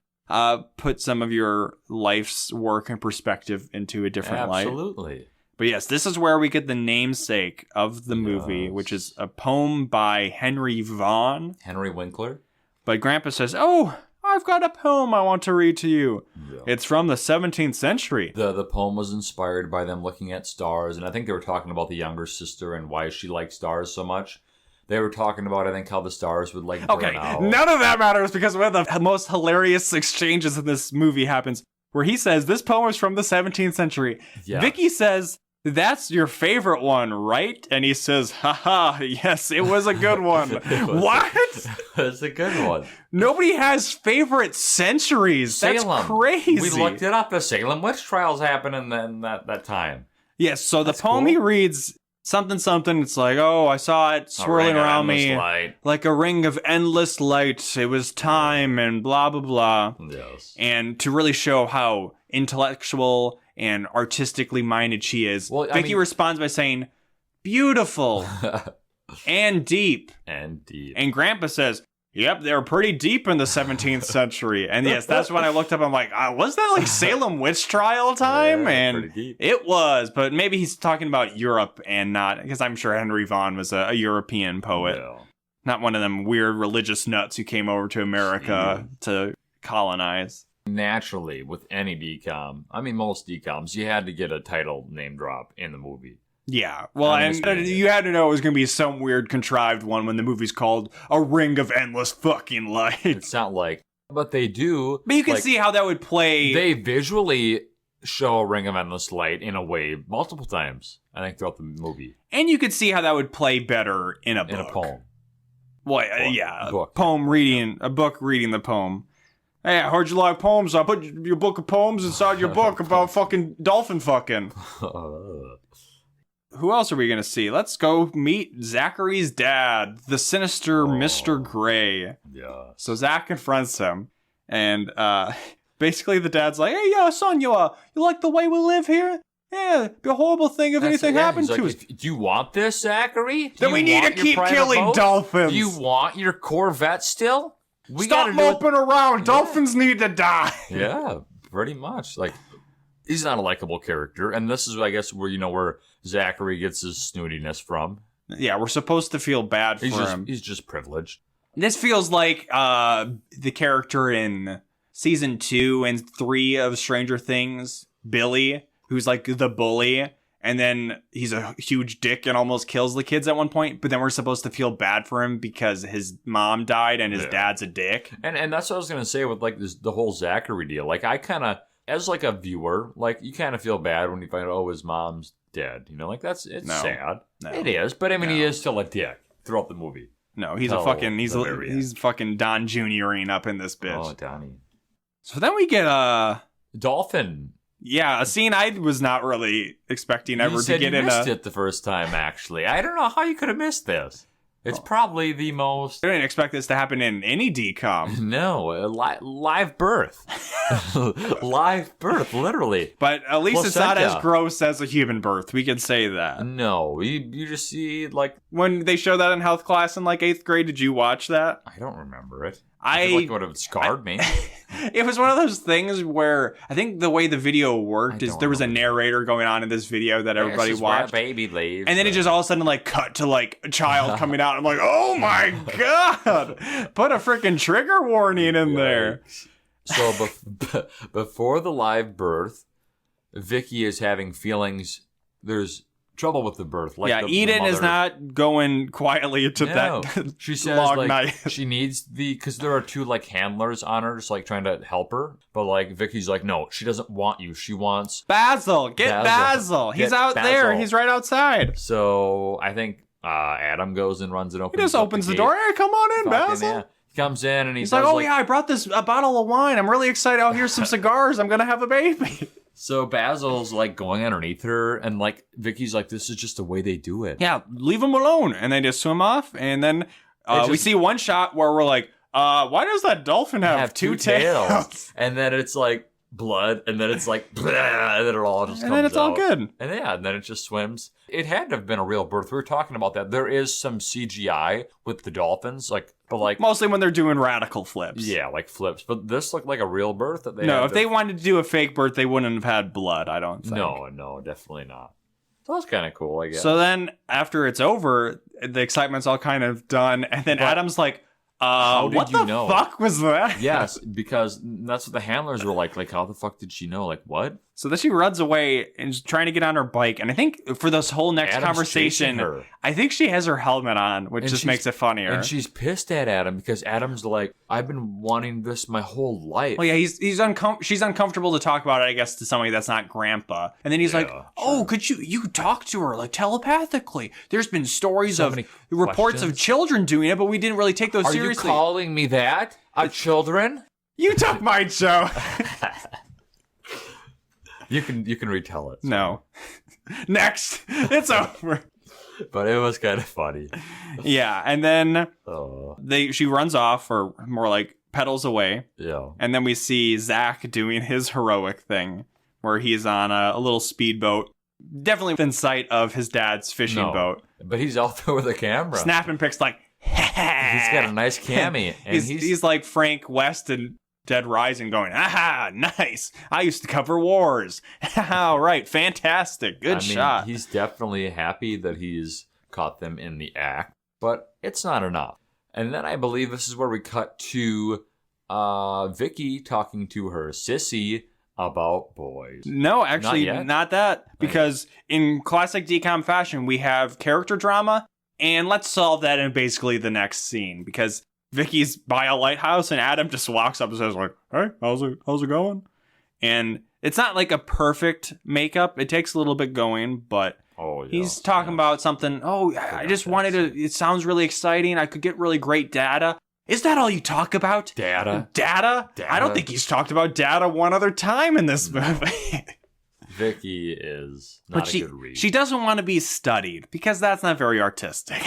Speaker 1: put some of your life's work and perspective into a different light.
Speaker 2: Absolutely.
Speaker 1: But yes, this is where we get the namesake of the movie, which is a poem by Henry Vaughan.
Speaker 2: Henry Winkler.
Speaker 1: But Grandpa says, "Oh, I've got a poem I want to read to you.
Speaker 2: Yeah.
Speaker 1: It's from the 17th century."
Speaker 2: The poem was inspired by them looking at stars, and I think they were talking about the younger sister and why she liked stars so much. They were talking about, I think, how the stars would like burn out.
Speaker 1: None of that matters because one of the most hilarious exchanges in this movie happens where he says, "This poem is from the 17th century."
Speaker 2: Yeah.
Speaker 1: Vicky says, "That's your favorite one, right?" And he says, "Haha, yes, it was a good one." What?
Speaker 2: It's a good one.
Speaker 1: Nobody has favorite centuries.
Speaker 2: Salem.
Speaker 1: That's crazy.
Speaker 2: We looked it up. The Salem witch trials happened in that time.
Speaker 1: Yes, so
Speaker 2: That's
Speaker 1: the poem
Speaker 2: cool.
Speaker 1: he reads, something, it's like, "Oh, I saw it swirling around me
Speaker 2: Light.
Speaker 1: like a ring of endless light. It was time and blah, blah, blah."
Speaker 2: Yes.
Speaker 1: And to really show how intellectual and artistically minded she is,
Speaker 2: Well, I
Speaker 1: Vicky
Speaker 2: mean-
Speaker 1: responds by saying, "Beautiful and deep."
Speaker 2: And deep.
Speaker 1: And Grandpa says, "Yep, they were pretty deep in the 17th century." And yes, that's when I looked up. I'm like, was that like Salem witch trial time?
Speaker 2: Yeah,
Speaker 1: And
Speaker 2: pretty deep.
Speaker 1: it was, but maybe he's talking about Europe and not, because I'm sure Henry Vaughan was a European poet,
Speaker 2: Yeah.
Speaker 1: not one of them weird religious nuts who came over to America to colonize.
Speaker 2: Naturally, with any DCOM, I mean most DCOMs, you had to get a title name drop in the movie.
Speaker 1: Yeah, well,
Speaker 2: I
Speaker 1: and
Speaker 2: understand.
Speaker 1: you had to know it was going to be some weird contrived one when the movie's called A Ring of Endless Fucking Light.
Speaker 2: It's not like, but they do.
Speaker 1: But you can
Speaker 2: like,
Speaker 1: see how that would play.
Speaker 2: they visually show a ring of endless light in a way multiple times, I think, throughout the movie.
Speaker 1: And you could see how that would play better in a book.
Speaker 2: In a poem.
Speaker 1: Well,
Speaker 2: Book.
Speaker 1: yeah,
Speaker 2: Book.
Speaker 1: poem reading, a book reading the poem. "Hey, I heard you like poems. I put your book of poems inside your book about fucking dolphin fucking." Who else are we going to see? Let's go meet Zachary's dad, the sinister Mr. Gray.
Speaker 2: Yeah.
Speaker 1: So Zach confronts him, and basically the dad's like, "Hey, yo, son, you like the way we live here? Yeah, it'd be a horrible thing if anything happened to us.
Speaker 2: Do you want this, Zachary?
Speaker 1: Then we need to keep killing dolphins.
Speaker 2: Do you want your Corvette still? We
Speaker 1: Stop
Speaker 2: gotta do it-
Speaker 1: moping around. Dolphins need to die."
Speaker 2: Yeah, pretty much. Like, he's not a likable character, and this is, I guess, where Zachary gets his snootiness from.
Speaker 1: Yeah, we're supposed to feel bad for him.
Speaker 2: He's just privileged.
Speaker 1: This feels like the character in season 2 and 3 of Stranger Things, Billy, who's like the bully, and then he's a huge dick and almost kills the kids at one point, but then we're supposed to feel bad for him because his mom died and his dad's a dick.
Speaker 2: And that's what I was gonna say with like the whole Zachary deal. Like, I kind of, as like a viewer, like, you kind of feel bad when you find out, oh, his mom's dead. You know, like, it's sad.
Speaker 1: No.
Speaker 2: It is, but I mean, he is still a dick throughout the movie.
Speaker 1: No, he's
Speaker 2: Till
Speaker 1: he's fucking Don Jr.ing up in this bitch.
Speaker 2: Oh, Donnie.
Speaker 1: So then we get
Speaker 2: Dolphin.
Speaker 1: a scene I was not really expecting ever
Speaker 2: You said
Speaker 1: to get
Speaker 2: you
Speaker 1: in
Speaker 2: missed it the first time, actually. I don't know how you could have missed this. It's probably the most...
Speaker 1: I didn't expect this to happen in any DCOM.
Speaker 2: No, live birth. Live birth, literally.
Speaker 1: But at least it's not
Speaker 2: Placenta.
Speaker 1: as gross as a human birth. We can say that.
Speaker 2: No, you just see, like...
Speaker 1: When they show that in health class in like 8th grade, did you watch that?
Speaker 2: I don't remember it.
Speaker 1: I
Speaker 2: feel like it would have scarred me.
Speaker 1: It was one of those things where I think the way the video worked is there was a narrator going on in this video that everybody
Speaker 2: This is where
Speaker 1: watched.
Speaker 2: baby leaves.
Speaker 1: And then it just all of a sudden like cut to like a child coming out. I'm like, oh my God, put a freaking trigger warning in there.
Speaker 2: So before the live birth, Vicky is having feelings. There's trouble with the birth. Like
Speaker 1: Yeah,
Speaker 2: the
Speaker 1: Eden is
Speaker 2: mother.
Speaker 1: not going quietly to
Speaker 2: No.
Speaker 1: that
Speaker 2: She says
Speaker 1: long
Speaker 2: like
Speaker 1: night.
Speaker 2: she needs because there are two like handlers on her, just like trying to help her. But like Vicky's like, no, she doesn't want you. She wants.
Speaker 1: Basil, get Basil. He's
Speaker 2: Get
Speaker 1: out there.
Speaker 2: Basil.
Speaker 1: He's right outside.
Speaker 2: So I think Adam goes and runs and
Speaker 1: He
Speaker 2: opens.
Speaker 1: just
Speaker 2: up
Speaker 1: opens the
Speaker 2: gate.
Speaker 1: door. Hey, come on in,
Speaker 2: Fucking,
Speaker 1: Basil.
Speaker 2: yeah. He comes in and
Speaker 1: He's like, oh yeah, I brought a bottle of wine. I'm really excited. Oh, here's some cigars. I'm gonna have a baby.
Speaker 2: So Basil's like going underneath her, and like Vicky's like, this is just the way they do it.
Speaker 1: Yeah, leave him alone. And they just swim off. And then we see one shot where we're like, why does that dolphin have two tails?
Speaker 2: And then it's like blood, and then it's like, blah, and then it all just comes
Speaker 1: And then it's all
Speaker 2: out.
Speaker 1: good.
Speaker 2: And yeah, and then it just swims. It had to have been a real birth. We were talking about that. There is some CGI with the dolphins, but
Speaker 1: Mostly when they're doing radical flips.
Speaker 2: yeah, like flips. But this looked like a real birth that they
Speaker 1: No,
Speaker 2: had
Speaker 1: if they wanted to do a fake birth, they wouldn't have had blood, I don't think.
Speaker 2: No, definitely not. That was kind of cool, I guess.
Speaker 1: So then after it's over, the excitement's all kind of done. And then Adam's like, what the fuck was that?
Speaker 2: Yes, because that's what the handlers were like. Like, how the fuck did she know? Like, what?
Speaker 1: So then she runs away and is trying to get on her bike. And I think for this whole next
Speaker 2: Adam's
Speaker 1: conversation, I think she has her helmet on, which just makes it funnier.
Speaker 2: And she's pissed at Adam because Adam's like, I've been wanting this my whole life.
Speaker 1: Well, yeah, she's uncomfortable to talk about it, I guess, to somebody that's not grandpa. And then he's like, oh, could you talk to her like telepathically? There's been stories of reports of children doing it, but we didn't really take those seriously.
Speaker 2: Are you calling me that? Of children?
Speaker 1: You took my show.
Speaker 2: You can retell it. So.
Speaker 1: No. Next. It's over.
Speaker 2: But it was kind of funny.
Speaker 1: Yeah, and then she runs off, or more like pedals away.
Speaker 2: Yeah.
Speaker 1: And then we see Zach doing his heroic thing, where he's on a little speedboat, definitely within sight of his dad's fishing boat.
Speaker 2: But he's out there with a camera.
Speaker 1: Snapping pics like,
Speaker 2: he's got a nice cami. And
Speaker 1: he's like Frank West and Dead Rising going, aha, nice. I used to cover wars. All right, fantastic. Good shot.
Speaker 2: He's definitely happy that he's caught them in the act, but it's not enough. And then I believe this is where we cut to Vicky talking to her sissy about boys.
Speaker 1: No, actually, not that. Because in classic DCOM fashion, we have character drama, and let's solve that in basically the next scene. Because Vicky's by a lighthouse, and Adam just walks up and says, like, hey, how's it going? And it's not like a perfect makeup. It takes a little bit going, but he's talking about something. Oh, I just wanted to, it sounds really exciting. I could get really great data. Is that all you talk about?
Speaker 2: Data?
Speaker 1: I don't think he's talked about data one other time in this movie.
Speaker 2: Vicky is not a good read.
Speaker 1: She doesn't want to be studied, because that's not very artistic.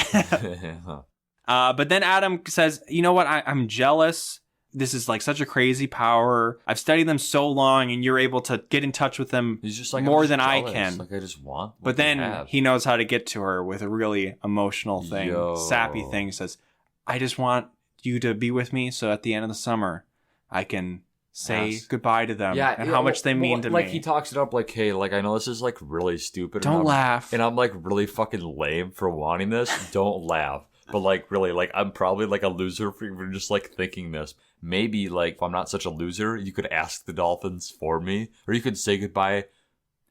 Speaker 1: But then Adam says, you know what? I'm jealous. This is like such a crazy power. I've studied them so long, and you're able to get in touch with them more than I can.
Speaker 2: Like, I just want what
Speaker 1: But then he knows how to get to her with a really emotional thing, sappy thing. He says, I just want you to be with me, so at the end of the summer, I can say goodbye to them and how much they mean to me.
Speaker 2: Like, he talks it up like, hey, like, I know this is like really stupid.
Speaker 1: Don't laugh.
Speaker 2: And I'm like really fucking lame for wanting this. Don't laugh. But like, really, like, I'm probably like a loser for just like thinking this. Maybe like, if I'm not such a loser, you could ask the dolphins for me, or you could say goodbye.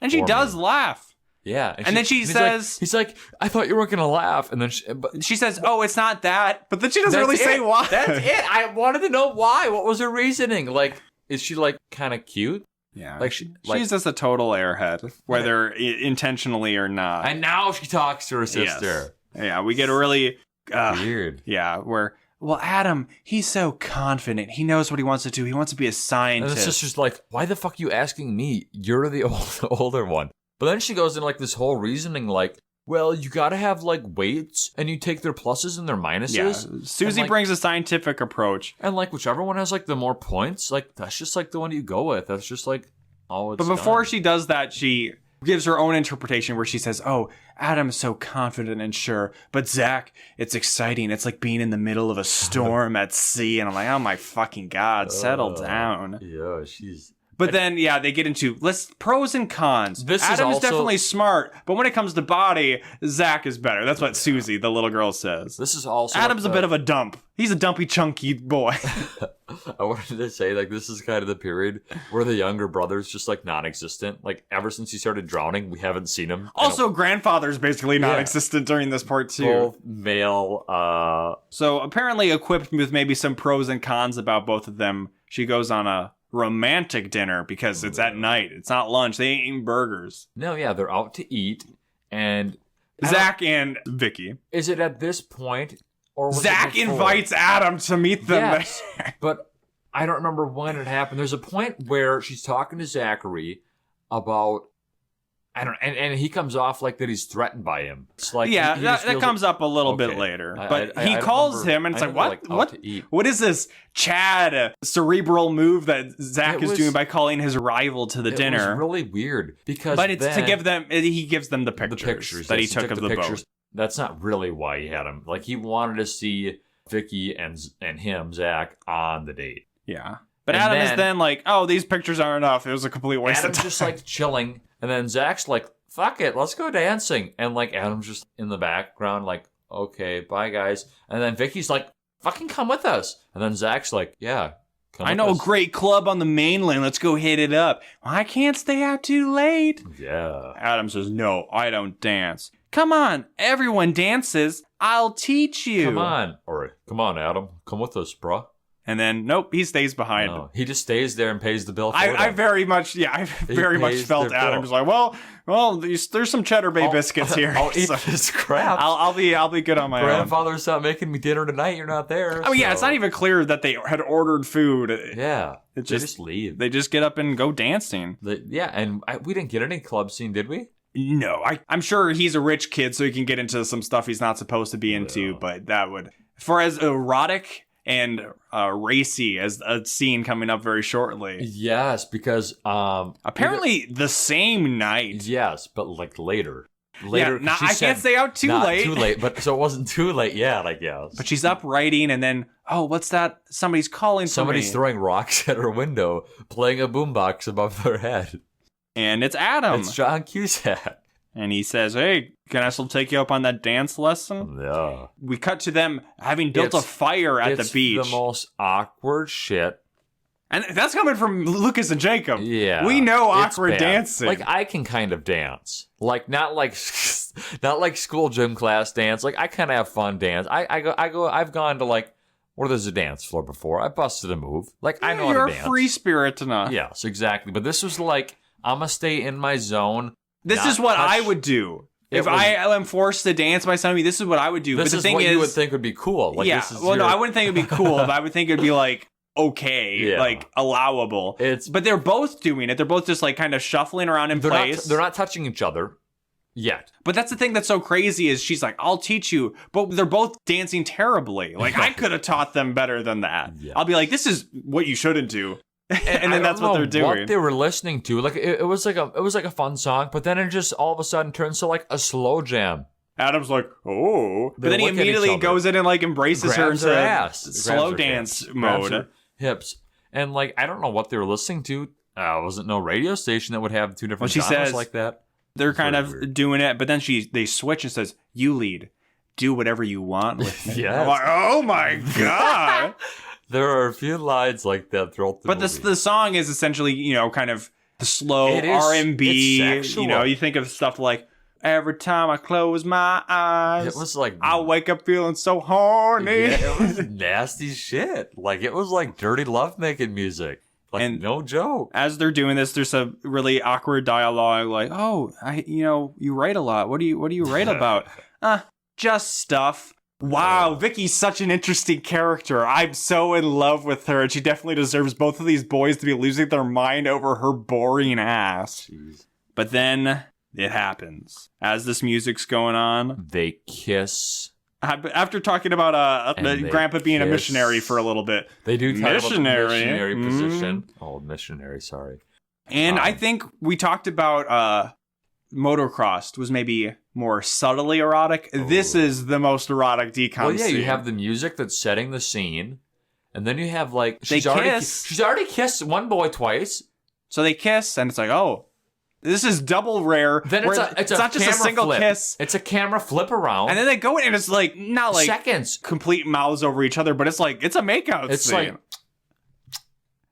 Speaker 1: And she does laugh.
Speaker 2: Yeah.
Speaker 1: And then she says...
Speaker 2: He's like, I thought you weren't going to laugh. And then
Speaker 1: she says, oh, it's not that. But then she doesn't really say why.
Speaker 2: That's it. I wanted to know why. What was her reasoning? Like, is she like kind of cute?
Speaker 1: Yeah.
Speaker 2: Like
Speaker 1: she's just a total airhead, whether intentionally or not.
Speaker 2: And now she talks to her sister.
Speaker 1: Yes. Yeah, we get a really...
Speaker 2: weird.
Speaker 1: Yeah, where... Well, Adam, he's so confident. He knows what he wants to do. He wants to be a scientist.
Speaker 2: And the sister's like, why the fuck are you asking me? You're the older one. But then she goes in like this whole reasoning like, well, you got to have like weights and you take their pluses and their minuses.
Speaker 1: Yeah. Susie brings a scientific approach.
Speaker 2: And like whichever one has like the more points, like that's just like the one you go with. That's just like all it's
Speaker 1: But before she does that, she gives her own interpretation where she says, oh, Adam's so confident and sure, but Zach, it's exciting. It's like being in the middle of a storm at sea. And I'm like, oh my fucking God, settle down.
Speaker 2: Yeah, she's...
Speaker 1: But then, yeah, they get into pros and cons. Adam's definitely smart, but when it comes to body, Zach is better. That's what Susie, the little girl, says.
Speaker 2: This is also...
Speaker 1: Adam's a bit of a dump. He's a dumpy, chunky boy.
Speaker 2: I wanted to say, like, this is kind of the period where the younger brother's just, like, non-existent. Like, ever since he started drowning, we haven't seen him.
Speaker 1: Also, grandfather's basically non-existent during this part, too.
Speaker 2: Both male,
Speaker 1: So, apparently equipped with maybe some pros and cons about both of them, she goes on a romantic dinner because it's at night. It's not lunch. They ain't eating burgers.
Speaker 2: No, yeah, they're out to eat, and...
Speaker 1: Zach and Vicky.
Speaker 2: Is it at this point... Or
Speaker 1: Zach invites Adam to meet them.
Speaker 2: Yes, but I don't remember when it happened. There's a point where she's talking to Zachary about, I don't, and he comes off like that he's threatened by him. It's like
Speaker 1: that comes up a little bit later. But he calls him and it's like, what is this Chad cerebral move that Zach is doing by calling his rival to the dinner?
Speaker 2: It was really weird because,
Speaker 1: but it's to give them. He gives them the pictures that he took of the boat.
Speaker 2: That's not really why he had him. Like, he wanted to see Vicky and him, Zach, on the date.
Speaker 1: Yeah. But Adam is then like, oh, these pictures aren't enough. It was a complete waste of time.
Speaker 2: Adam's just, like, chilling. And then Zach's, like, fuck it, let's go dancing. And like Adam's just in the background, like, okay, bye guys. And then Vicky's like, fucking come with us. And then Zach's like, yeah, come
Speaker 1: I
Speaker 2: with
Speaker 1: know
Speaker 2: us.
Speaker 1: a great club on the mainland. Let's go hit it up. I can't stay out too late.
Speaker 2: Yeah.
Speaker 1: Adam says, no, I don't dance. Come on, everyone dances. I'll teach you.
Speaker 2: Come on. Or, come on, Adam. Come with us, bruh.
Speaker 1: And then, nope, he stays behind.
Speaker 2: No, he just stays there and pays the bill for
Speaker 1: I very much felt
Speaker 2: their
Speaker 1: Adam
Speaker 2: bill.
Speaker 1: was like, well, there's some Cheddar Bay biscuits here.
Speaker 2: I'll eat
Speaker 1: so
Speaker 2: this crap.
Speaker 1: I'll be good on my own.
Speaker 2: Grandfather's not making me dinner tonight. You're not there.
Speaker 1: Oh yeah, it's not even clear that they had ordered food.
Speaker 2: Yeah,
Speaker 1: they
Speaker 2: just leave.
Speaker 1: They just get up and go dancing.
Speaker 2: And we didn't get any club scene, did we?
Speaker 1: No, I'm sure he's a rich kid, so he can get into some stuff he's not supposed to be into. But that would, for as erotic and racy as a scene coming up very shortly.
Speaker 2: Yes, because
Speaker 1: apparently the same night.
Speaker 2: Yes, but like later.
Speaker 1: Yeah, I can't stay out too late.
Speaker 2: Too late, but so it wasn't too late yet, I guess.
Speaker 1: But she's up writing, and then what's that? Somebody's calling.
Speaker 2: Somebody's throwing rocks at her window, playing a boombox above their head.
Speaker 1: And it's Adam.
Speaker 2: It's John Cusack.
Speaker 1: And he says, hey, can I still take you up on that dance lesson?
Speaker 2: Yeah.
Speaker 1: We cut to them having built a fire at the beach.
Speaker 2: It's the most awkward shit.
Speaker 1: And that's coming from Lucas and Jacob.
Speaker 2: Yeah.
Speaker 1: We know awkward dancing.
Speaker 2: Like, I can kind of dance. Like, not like school gym class dance. Like, I kind of have fun dance. I've gone to, like, where there's a dance floor before. I busted a move. Like, I know how to dance.
Speaker 1: You're a free spirit enough.
Speaker 2: Yes, exactly. But this was like, I'm going to stay in my zone.
Speaker 1: This is what I would do. If I am forced to dance by somebody, this is what I would do.
Speaker 2: This
Speaker 1: but the
Speaker 2: is
Speaker 1: thing
Speaker 2: what
Speaker 1: is,
Speaker 2: you would think would be cool. Like,
Speaker 1: yeah. No, I wouldn't think it would be cool. But I would think it would be like, okay, like allowable. But they're both doing it. They're both just like kind of shuffling around in place.
Speaker 2: They're not touching each other yet.
Speaker 1: But that's the thing that's so crazy is she's like, I'll teach you. But they're both dancing terribly. Like, I could have taught them better than that. Yeah. I'll be like, this is what you shouldn't do. And then that's what they're doing.
Speaker 2: What they were listening to, like it was like a fun song, but then it just all of a sudden turns to like a slow jam.
Speaker 1: Adam's like, oh, but then he immediately goes in and like embraces her into slow dance mode,
Speaker 2: hips, and like I don't know what they were listening to. Wasn't no radio station that would have two different genres like that.
Speaker 1: They're kind of doing it, but then they switch and says, "You lead, do whatever you want with me."
Speaker 2: Yeah,
Speaker 1: I'm like, oh my god.
Speaker 2: There are a few lines like that throughout the movie.
Speaker 1: But the song is essentially, kind of the slow R&B. You think of stuff like, every time I close my eyes,
Speaker 2: it was like
Speaker 1: I wake up feeling so horny.
Speaker 2: Yeah, it was nasty shit. Like, it was like dirty lovemaking music. Like, and no joke.
Speaker 1: As they're doing this, there's a really awkward dialogue like, you write a lot. What do you write about? Just stuff. Wow, Vicky's such an interesting character. I'm so in love with her, and she definitely deserves both of these boys to be losing their mind over her boring ass. Jeez. But then it happens. As this music's going on,
Speaker 2: they kiss.
Speaker 1: After talking about Grandpa being a missionary for a little bit.
Speaker 2: They do talk about the missionary position. Oh, missionary, sorry.
Speaker 1: And I think we talked about Motocrossed was maybe more subtly erotic. Oh. This is the most erotic DCOM scene.
Speaker 2: You have the music that's setting the scene, and then you have like she's already kissed one boy twice.
Speaker 1: So they kiss, and it's like, oh, this is double rare.
Speaker 2: Then it's not just a single kiss. It's a camera flip around,
Speaker 1: and then they go in, and it's like not like
Speaker 2: seconds,
Speaker 1: complete mouths over each other, but it's like it's a makeout scene. It's like,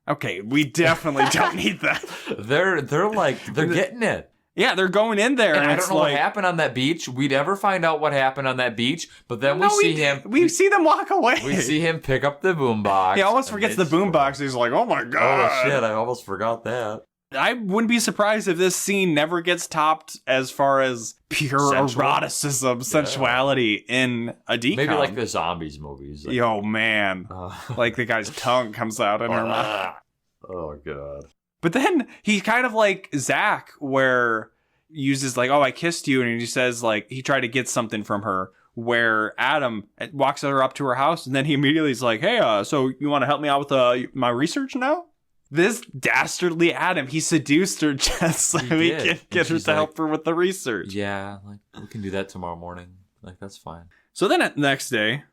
Speaker 1: okay, we definitely don't need that.
Speaker 2: They're getting it.
Speaker 1: Yeah, they're going in there, and
Speaker 2: I don't know what happened on that beach. We'd never find out what happened on that beach, but then we see
Speaker 1: them walk away.
Speaker 2: We see him pick up the boombox.
Speaker 1: He almost forgets the boombox. He's like, oh my god.
Speaker 2: Oh shit, I almost forgot that.
Speaker 1: I wouldn't be surprised if this scene never gets topped as far as pure eroticism, sensuality in a DCOM.
Speaker 2: Maybe like the zombies movies. Like,
Speaker 1: yo, man. Like the guy's tongue comes out in her mouth.
Speaker 2: Oh god.
Speaker 1: But then he kind of like Zach, where uses like, oh, I kissed you. And he says like he tried to get something from her, where Adam walks her up to her house. And then he immediately is like, hey, so you want to help me out with my research now? This dastardly Adam, he seduced her just so he can get her to help her with the research.
Speaker 2: Yeah, like we can do that tomorrow morning. Like, that's fine.
Speaker 1: So then the next day,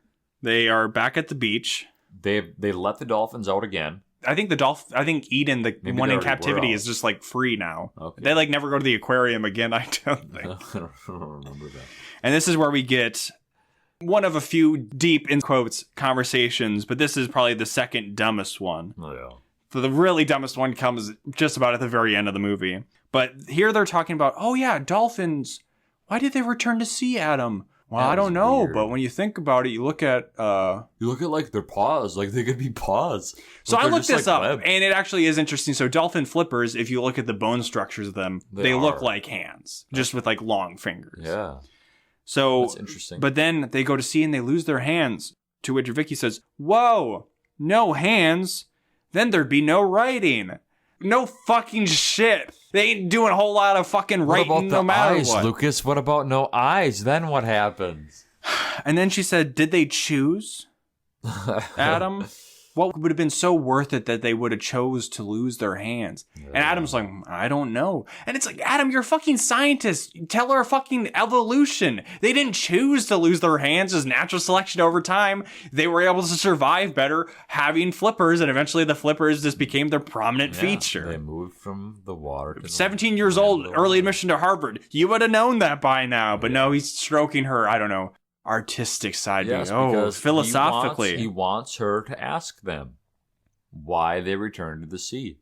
Speaker 1: they are back at the beach.
Speaker 2: They let the dolphins out again.
Speaker 1: I think Eden, the
Speaker 2: Maybe
Speaker 1: one
Speaker 2: they
Speaker 1: in
Speaker 2: already
Speaker 1: captivity,
Speaker 2: were
Speaker 1: is just like free now.
Speaker 2: Okay.
Speaker 1: They like never go to the aquarium again, I don't think.
Speaker 2: I don't remember that.
Speaker 1: And this is where we get one of a few deep, in quotes, conversations, but this is probably the second dumbest one.
Speaker 2: Oh, yeah.
Speaker 1: So the really dumbest one comes just about at the very end of the movie. But here they're talking about, oh yeah, dolphins. Why did they return to sea, Adam? Well, I don't know,
Speaker 2: weird.
Speaker 1: but when you think about it, you look at...
Speaker 2: You look at, like, their paws. Like, they could be paws.
Speaker 1: So
Speaker 2: Like,
Speaker 1: I
Speaker 2: they're
Speaker 1: looked
Speaker 2: just,
Speaker 1: this
Speaker 2: like,
Speaker 1: up,
Speaker 2: webbed.
Speaker 1: and it actually is interesting. So dolphin flippers, if you look at the bone structures of them, they look
Speaker 2: are.
Speaker 1: like hands, just with, like, long fingers.
Speaker 2: Yeah.
Speaker 1: So,
Speaker 2: That's interesting.
Speaker 1: but then they go to sea and they lose their hands, to which Vicky says, whoa, no hands? Then there'd be no writing. No fucking shit. They ain't doing a whole lot of fucking
Speaker 2: What
Speaker 1: writing
Speaker 2: about
Speaker 1: no
Speaker 2: the
Speaker 1: matter
Speaker 2: eyes,
Speaker 1: what.
Speaker 2: Lucas? What about no eyes? Then what happens?
Speaker 1: And then she said, did they choose, Adam? What would have been so worth it that they would have chose to lose their hands? And Adam's like, I don't know. And it's like, Adam, you're a fucking scientist. Tell her fucking evolution. They didn't choose to lose their hands as natural selection over time. They were able to survive better having flippers, and eventually the flippers just became their prominent feature.
Speaker 2: They moved from the water to
Speaker 1: 17 years old, early admission to Harvard. You would have known that by now. But no, he's stroking her, I don't know, artistic side.
Speaker 2: Yes,
Speaker 1: being,
Speaker 2: because
Speaker 1: philosophically.
Speaker 2: he wants her to ask them why they returned to the sea.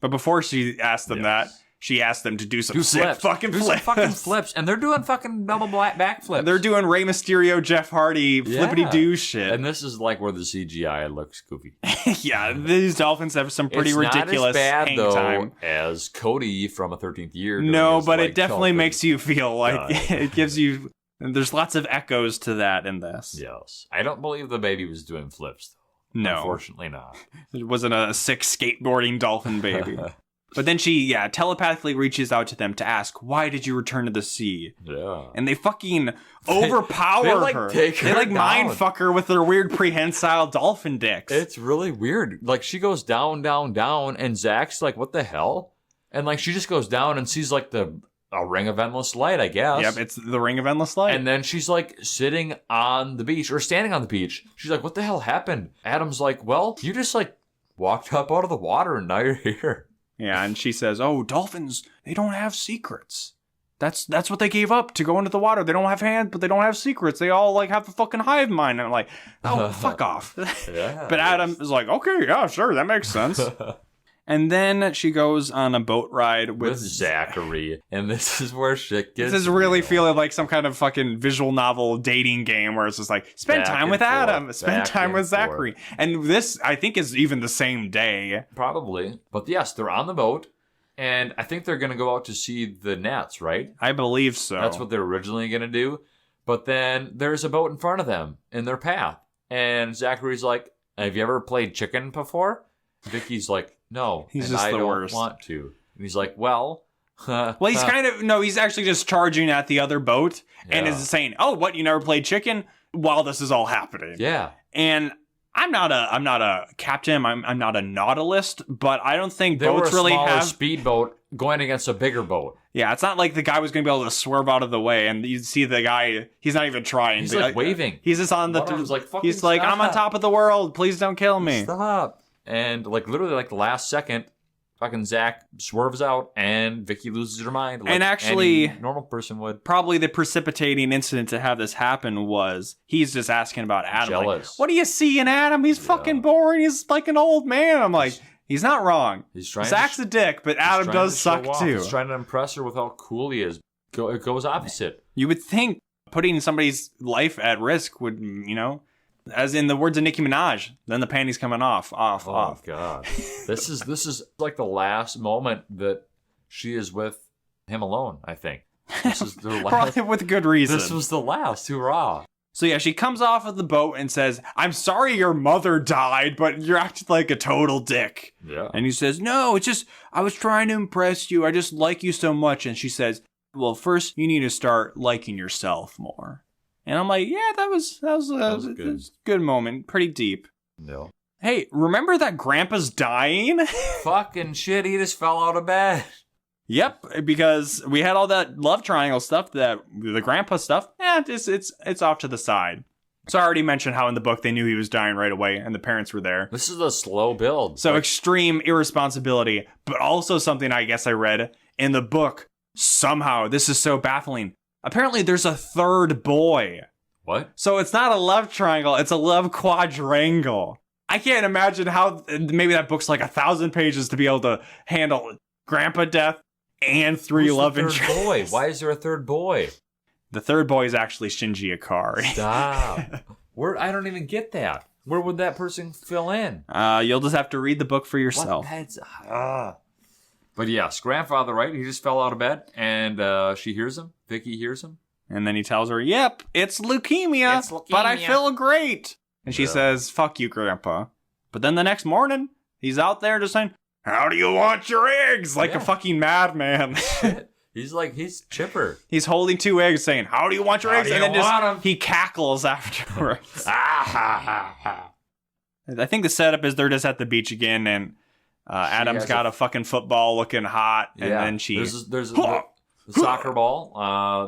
Speaker 1: But before she asked them that, she asked them to do some sick
Speaker 2: flips.
Speaker 1: fucking
Speaker 2: Do
Speaker 1: flips.
Speaker 2: some fucking flips. And they're doing fucking double backflips.
Speaker 1: They're doing Rey Mysterio, Jeff Hardy, flippity-doo shit.
Speaker 2: And this is like where the CGI looks goofy.
Speaker 1: Yeah, these dolphins have some pretty ridiculous
Speaker 2: It's not as bad,
Speaker 1: hang
Speaker 2: though,
Speaker 1: time.
Speaker 2: as Cody from A 13th Year.
Speaker 1: No,
Speaker 2: his,
Speaker 1: but
Speaker 2: like,
Speaker 1: it definitely
Speaker 2: dolphin
Speaker 1: makes you feel like
Speaker 2: dive.
Speaker 1: it gives you... There's lots of echoes to that in this.
Speaker 2: Yes. I don't believe the baby was doing flips, though.
Speaker 1: No.
Speaker 2: Unfortunately not.
Speaker 1: It wasn't a sick skateboarding dolphin baby. But then she, telepathically reaches out to them to ask, why did you return to the sea?
Speaker 2: Yeah.
Speaker 1: And they fucking overpower
Speaker 2: they, like,
Speaker 1: her.
Speaker 2: take her
Speaker 1: They like
Speaker 2: down.
Speaker 1: mindfuck her with their weird prehensile dolphin dicks.
Speaker 2: It's really weird. Like, she goes down, down, down, and Zach's like, what the hell? And, like, she just goes down and sees, like, a ring of endless light, I guess.
Speaker 1: Yep, it's the ring of endless light.
Speaker 2: And then she's, like, sitting on the beach, or standing on the beach. She's like, what the hell happened? Adam's like, well, you just, like, walked up out of the water, and now you're here.
Speaker 1: Yeah, and she says, oh, dolphins, they don't have secrets. That's what they gave up to go into the water. They don't have hands, but they don't have secrets. They all, like, have a fucking hive mind. And I'm like, oh, fuck off.
Speaker 2: Yeah,
Speaker 1: But Adam is like, okay, yeah, sure, that makes sense. And then she goes on a boat ride
Speaker 2: with Zachary. And this is where shit gets
Speaker 1: This is really
Speaker 2: real.
Speaker 1: feeling like some kind of fucking visual novel dating game where it's just like, spend
Speaker 2: Back
Speaker 1: time
Speaker 2: and
Speaker 1: with
Speaker 2: forth,
Speaker 1: Adam, spend
Speaker 2: back
Speaker 1: time
Speaker 2: and
Speaker 1: with Zachary.
Speaker 2: forth.
Speaker 1: And this, I think, is even the same day.
Speaker 2: Probably. But yes, they're on the boat. And I think they're going to go out to see the gnats, right?
Speaker 1: I believe so.
Speaker 2: That's what they're originally going to do. But then there's a boat in front of them in their path. And Zachary's like, have you ever played chicken before? Vicky's like, no.
Speaker 1: He's
Speaker 2: and
Speaker 1: just
Speaker 2: I
Speaker 1: the
Speaker 2: don't
Speaker 1: worst.
Speaker 2: want to. And he's like, well.
Speaker 1: Well, he's he's actually just charging at the other boat and
Speaker 2: Yeah.
Speaker 1: is saying, oh, what, you never played chicken? While this is all happening.
Speaker 2: Yeah.
Speaker 1: And I'm not a captain, I'm not a nautilist, but I don't think
Speaker 2: They were
Speaker 1: boats
Speaker 2: a
Speaker 1: really
Speaker 2: smaller
Speaker 1: have...
Speaker 2: speedboat going against a bigger boat.
Speaker 1: Yeah, it's not like the guy was going to be able to swerve out of the way, and you see the guy, he's not even trying.
Speaker 2: He's
Speaker 1: The
Speaker 2: like
Speaker 1: guy-
Speaker 2: waving.
Speaker 1: He's just on the...
Speaker 2: One of them's like, fucking
Speaker 1: he's like, I'm on
Speaker 2: stop.
Speaker 1: top of the world, please don't kill me.
Speaker 2: Stop. And like literally like the last second, fucking Zach swerves out and Vicky loses her mind. Like
Speaker 1: And actually-
Speaker 2: any normal person would.
Speaker 1: Probably the precipitating incident to have this happen was he's just asking about Adam. Like,
Speaker 2: Jealous.
Speaker 1: what do you see in Adam? He's fucking boring. He's like an old man. I'm like, he's not wrong.
Speaker 2: He's trying.
Speaker 1: Zach's
Speaker 2: to,
Speaker 1: a dick, but
Speaker 2: he's
Speaker 1: Adam
Speaker 2: trying
Speaker 1: does
Speaker 2: to show
Speaker 1: suck
Speaker 2: off.
Speaker 1: too.
Speaker 2: He's trying to impress her with how cool he is. It goes opposite.
Speaker 1: You would think putting somebody's life at risk would, as in the words of Nicki Minaj, then the panties coming off.
Speaker 2: Oh God, this is like the last moment that she is with him alone. I think this is their last.
Speaker 1: Probably with good reason.
Speaker 2: This was the last. Hurrah!
Speaker 1: So yeah, she comes off of the boat and says, I'm sorry your mother died, but you're acting like a total dick.
Speaker 2: Yeah.
Speaker 1: And he says, no, it's just, I was trying to impress you. I just like you so much. And she says, well, first you need to start liking yourself more. And I'm like, yeah, that was a good moment. Pretty deep.
Speaker 2: No.
Speaker 1: Hey, remember that Grandpa's dying?
Speaker 2: Fucking shit, he just fell out of bed.
Speaker 1: Yep, because we had all that love triangle stuff, that the Grandpa stuff. It's off to the side. So I already mentioned how in the book they knew he was dying right away, and the parents were there.
Speaker 2: This is a slow build.
Speaker 1: So extreme irresponsibility, but also something I guess I read in the book. Somehow, this is so baffling. Apparently, there's a third boy.
Speaker 2: What?
Speaker 1: So it's not a love triangle, it's a love quadrangle. I can't imagine how, maybe that book's like 1,000 pages to be able to handle grandpa death and 3 love interests.
Speaker 2: Boy? Why is there a third boy?
Speaker 1: The third boy is actually Shinji Ikari.
Speaker 2: Stop. I don't even get that. Where would that person fill in?
Speaker 1: You'll just have to read the book for yourself.
Speaker 2: But yes, grandfather, right? He just fell out of bed, and she hears him. Vicky hears him.
Speaker 1: And then he tells her, yep, it's leukemia, but I feel great. And she says, fuck you, Grandpa. But then the next morning, he's out there just saying, how do you want your eggs? Like a fucking madman.
Speaker 2: He's chipper.
Speaker 1: He's holding 2 eggs saying, how do you want your eggs? And then he cackles afterwards. I think the setup is they're just at the beach again, and Adam's got a fucking football looking hot, and then she...
Speaker 2: There's the soccer ball.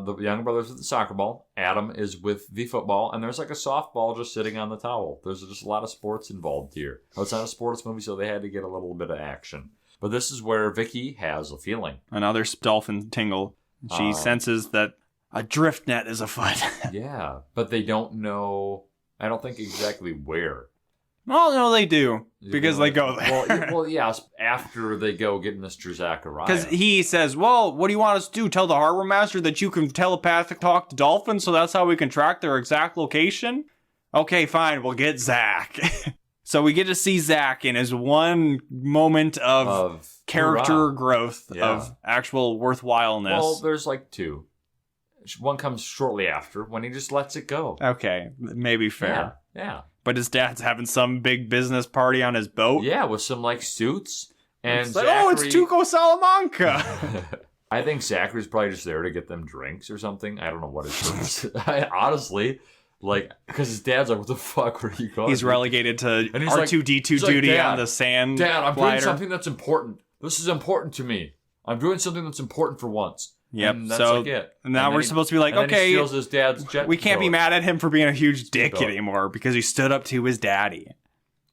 Speaker 2: The younger brother's with the soccer ball. Adam is with the football, and there's like a softball just sitting on the towel. There's just a lot of sports involved here. It's not a sports movie, so they had to get a little bit of action. But this is where Vicky has a feeling. Another
Speaker 1: dolphin tingle. She senses that a drift net is afoot.
Speaker 2: Yeah, but they don't know, I don't think exactly where.
Speaker 1: Well, no, they do. Because they go there.
Speaker 2: Well, yes, after they go get Mr. Zachary.
Speaker 1: Because he says, well, what do you want us to do? Tell the harbor master that you can telepathic talk to dolphins, so that's how we can track their exact location? Okay, fine, we'll get Zach. So we get to see Zach in his one moment of character growth, of actual worthwhileness.
Speaker 2: Well, there's like 2. One comes shortly after, when he just lets it go.
Speaker 1: Okay, maybe fair.
Speaker 2: Yeah.
Speaker 1: But his dad's having some big business party on his boat.
Speaker 2: Yeah, with some like suits. And
Speaker 1: it's like, it's Tuco Salamanca.
Speaker 2: I think Zachary's probably just there to get them drinks or something. I don't know what his purpose is. Honestly, like, because his dad's like, what the fuck were you going?
Speaker 1: He's relegated to R2-D2 duty on the sand.
Speaker 2: Dad, I'm doing something that's important. This is important to me. I'm doing something that's important for once.
Speaker 1: Yep.
Speaker 2: And that's like it.
Speaker 1: And now we're supposed to be like, okay,
Speaker 2: he steals his dad's jet
Speaker 1: we can't be mad at him for being a huge dick anymore because he stood up to his daddy.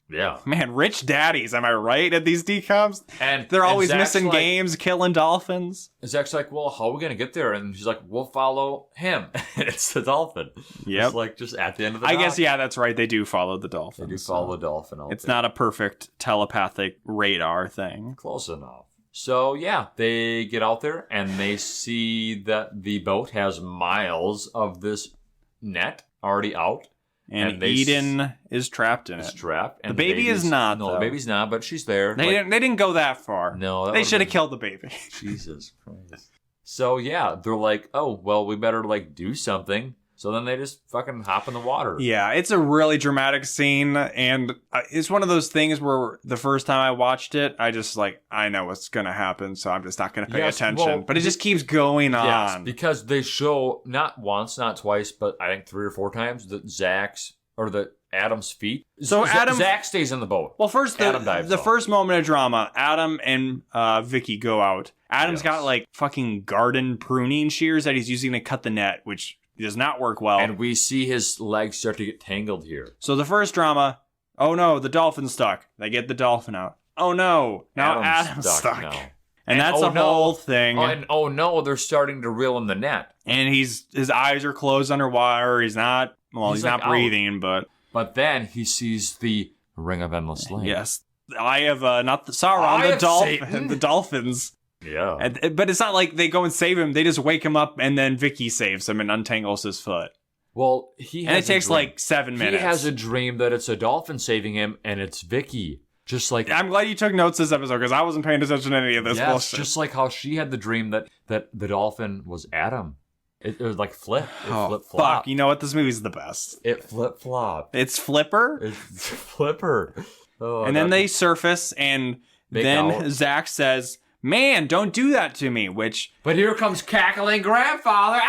Speaker 2: Yeah.
Speaker 1: Man, rich daddies, am I right, at these DCOMs?
Speaker 2: And
Speaker 1: they're always missing games, killing dolphins.
Speaker 2: Zach's like, well, how are we going to get there? And she's like, we'll follow him. It's the dolphin.
Speaker 1: Yep.
Speaker 2: It's like just at the end of the dock.
Speaker 1: I guess, yeah, that's right. They do follow the dolphin.
Speaker 2: They do follow the dolphin.
Speaker 1: It's not a perfect telepathic radar thing.
Speaker 2: Close enough. So, yeah, they get out there and they see that the boat has miles of this net already out.
Speaker 1: And Eden is trapped in it.
Speaker 2: It's trapped.
Speaker 1: And the baby is not,
Speaker 2: No,
Speaker 1: though.
Speaker 2: the baby's not, but she's there.
Speaker 1: They didn't go that far.
Speaker 2: No.
Speaker 1: They should have killed the baby.
Speaker 2: Jesus Christ. So, yeah, they're like, oh, well, we better, do something. So then they just fucking hop in the water.
Speaker 1: Yeah, it's a really dramatic scene, and it's one of those things where the first time I watched it, I just I know what's going to happen, so I'm just not going to pay attention.
Speaker 2: Well,
Speaker 1: but it just keeps going on.
Speaker 2: Yes, because they show, not once, not twice, but I think 3 or 4 times, that Adam's feet.
Speaker 1: So
Speaker 2: Zach stays in the boat.
Speaker 1: Well, first, the first moment of drama, Adam and Vicky go out. Adam's got, fucking garden pruning shears that he's using to cut the net, which does not work well.
Speaker 2: And we see his legs start to get tangled here.
Speaker 1: So the first drama, oh no, the dolphin's stuck. They get the dolphin out. Oh no, now Adam's stuck. Now. And that's the whole thing.
Speaker 2: And oh no, they're starting to reel in the net.
Speaker 1: And his eyes are closed underwater. He's not breathing, but...
Speaker 2: But then he sees the Ring of Endless Flame.
Speaker 1: Yes. The eye of, not the Sauron, the dolphins.
Speaker 2: Yeah.
Speaker 1: But it's not like they go and save him. They just wake him up, and then Vicky saves him and untangles his foot.
Speaker 2: Well, it takes
Speaker 1: 7 minutes.
Speaker 2: He has a dream that it's a dolphin saving him, and it's Vicky. Just like...
Speaker 1: I'm glad you took notes this episode, because I wasn't paying attention to any of this bullshit.
Speaker 2: Just like how she had the dream that the dolphin was Adam. It was flip. Flip-flop.
Speaker 1: Fuck, you know what? This movie's the best.
Speaker 2: It flip-flop.
Speaker 1: It's Flipper?
Speaker 2: It's Flipper. Oh,
Speaker 1: and then they surface, and then Zach says... Man, don't do that to me,
Speaker 3: But here comes cackling grandfather.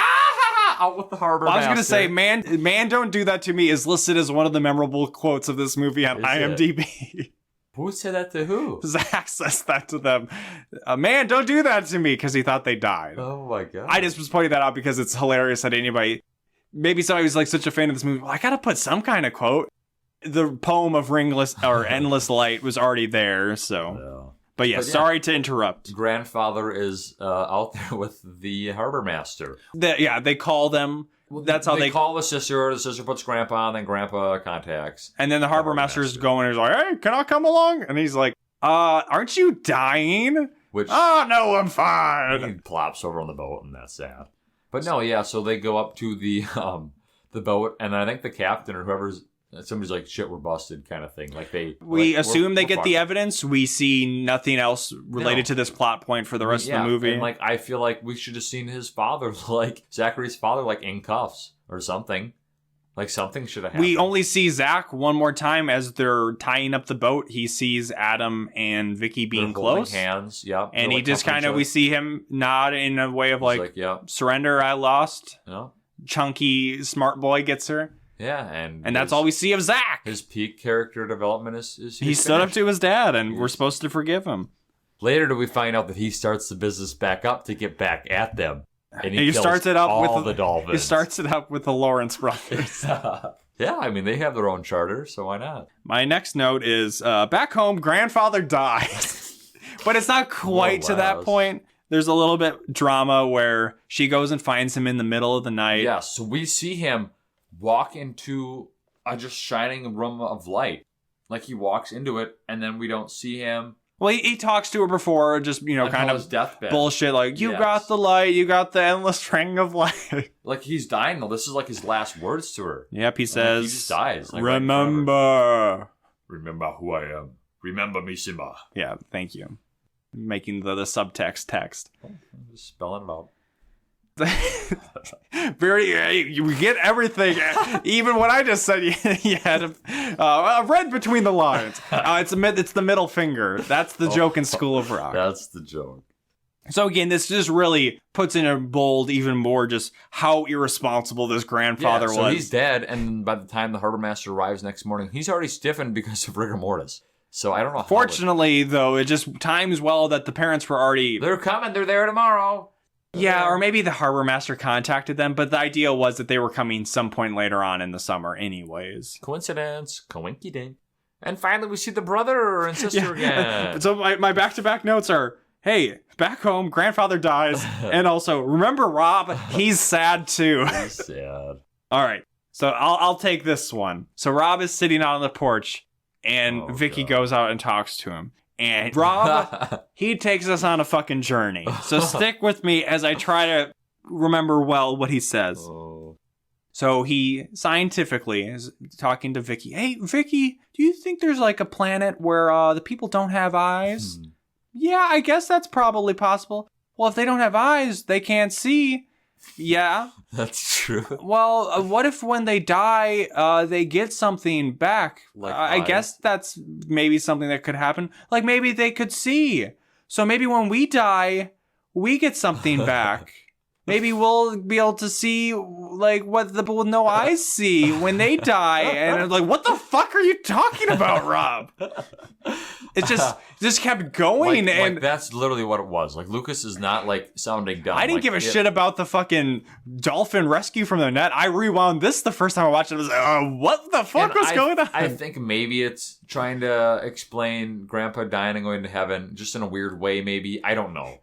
Speaker 3: Out with the harbor
Speaker 1: I was going to say, man, don't do that to me is listed as one of the memorable quotes of this movie on IMDb.
Speaker 2: Who said that to who?
Speaker 1: Zach says that to them. Man, don't do that to me, because he thought they died.
Speaker 2: Oh my God.
Speaker 1: I just was pointing that out because it's hilarious that anybody... maybe somebody was like such a fan of this movie. Well, I gotta put some kind of quote. The poem of Endless Light was already there, so.
Speaker 2: Yeah.
Speaker 1: But yeah, sorry to interrupt.
Speaker 2: Grandfather is out there with the harbor master.
Speaker 1: They call them. That's how they
Speaker 2: call the sister. The sister puts Grandpa on, then Grandpa contacts.
Speaker 1: And then the harbor master's going, he's like, hey, can I come along? And he's like, aren't you dying?
Speaker 2: Which,
Speaker 1: oh, no, I'm fine.
Speaker 2: He plops over on the boat, and that's sad. But no, yeah, so they go up to the boat, and I think the captain or whoever's, somebody's like, shit, we're busted kind of thing. Like
Speaker 1: we assume they get the evidence. We see nothing else related to this plot point for the rest of the movie.
Speaker 2: And like, I feel like we should have seen his father, like Zachary's father, like in cuffs or something. Like something should have happened.
Speaker 1: We only see Zach one more time as they're tying up the boat. He sees Adam and Vicky being close.
Speaker 2: Hands, yeah.
Speaker 1: And he just kind of, we see him nod in a way of like surrender, I lost.
Speaker 2: Yeah.
Speaker 1: Chunky smart boy gets her.
Speaker 2: Yeah, and
Speaker 1: that's all we see of Zach.
Speaker 2: His peak character development is
Speaker 1: he stood up to his dad, and we're supposed to forgive him.
Speaker 2: Later, do we find out that he starts the business back up to get back at them, and he
Speaker 1: starts it up
Speaker 2: with the Dolphins.
Speaker 1: He starts it up with the Lawrence brothers.
Speaker 2: Yeah, I mean they have their own charter, so why not?
Speaker 1: My next note is back home, grandfather dies, but it's not quite to that point. There's a little bit drama where she goes and finds him in the middle of the night.
Speaker 2: Yeah, so we see him walk into a just shining room of light. Like he walks into it, and then we don't see him.
Speaker 1: Well, he talks to her before, just, kind of
Speaker 2: deathbed
Speaker 1: bullshit, like, you got the light, you got the endless ring of light.
Speaker 2: Like, he's dying, though. This is like his last words to her.
Speaker 1: Yep, he says,
Speaker 2: he just dies. Like,
Speaker 1: remember.
Speaker 2: Remember who I am. Remember me, Simba.
Speaker 1: Yeah, thank you. Making the subtext text.
Speaker 2: I'm just spelling it out.
Speaker 1: You get everything. Even what I just said, you had read between the lines. It's the middle finger. That's the joke in School of Rock.
Speaker 2: That's the joke.
Speaker 1: So again, this just really puts in a bold even more just how irresponsible this grandfather was.
Speaker 2: So he's dead, and by the time the harbor master arrives next morning, he's already stiffened because of rigor mortis. So I don't know.
Speaker 1: Fortunately, though, it just times well that the parents were already...
Speaker 2: They're coming. They're there tomorrow.
Speaker 1: Yeah, or maybe the harbor master contacted them, but the idea was that they were coming some point later on in the summer anyways.
Speaker 2: Coincidence. Coinky dink. And finally we see the brother and sister again.
Speaker 1: So my back-to-back notes are, hey, back home, grandfather dies, and also, remember Rob? He's sad too.
Speaker 2: He's sad.
Speaker 1: All right, so I'll take this one. So Rob is sitting out on the porch, and Vicky goes out and talks to him. And Rob, he takes us on a fucking journey. So stick with me as I try to remember well what he says.
Speaker 2: Oh.
Speaker 1: So he scientifically is talking to Vicky. Hey, Vicky, do you think there's like a planet where the people don't have eyes? Yeah, I guess that's probably possible. Well, if they don't have eyes, they can't see. Yeah.
Speaker 2: That's true.
Speaker 1: Well, what if when they die, they get something back?
Speaker 2: Like
Speaker 1: I guess that's maybe something that could happen. Like maybe they could see. So maybe when we die, we get something back. Maybe we'll be able to see like what the people with no eyes see when they die. And I'm like, what the fuck are you talking about, Rob? It just kept going.
Speaker 2: Like that's literally what it was. Like Lucas is not like sounding dumb.
Speaker 1: I didn't give a shit about the fucking dolphin rescue from the net. I rewound this the first time I watched it. I was like, what the fuck was going on?
Speaker 2: I think maybe it's trying to explain Grandpa dying and going to heaven just in a weird way. Maybe. I don't know.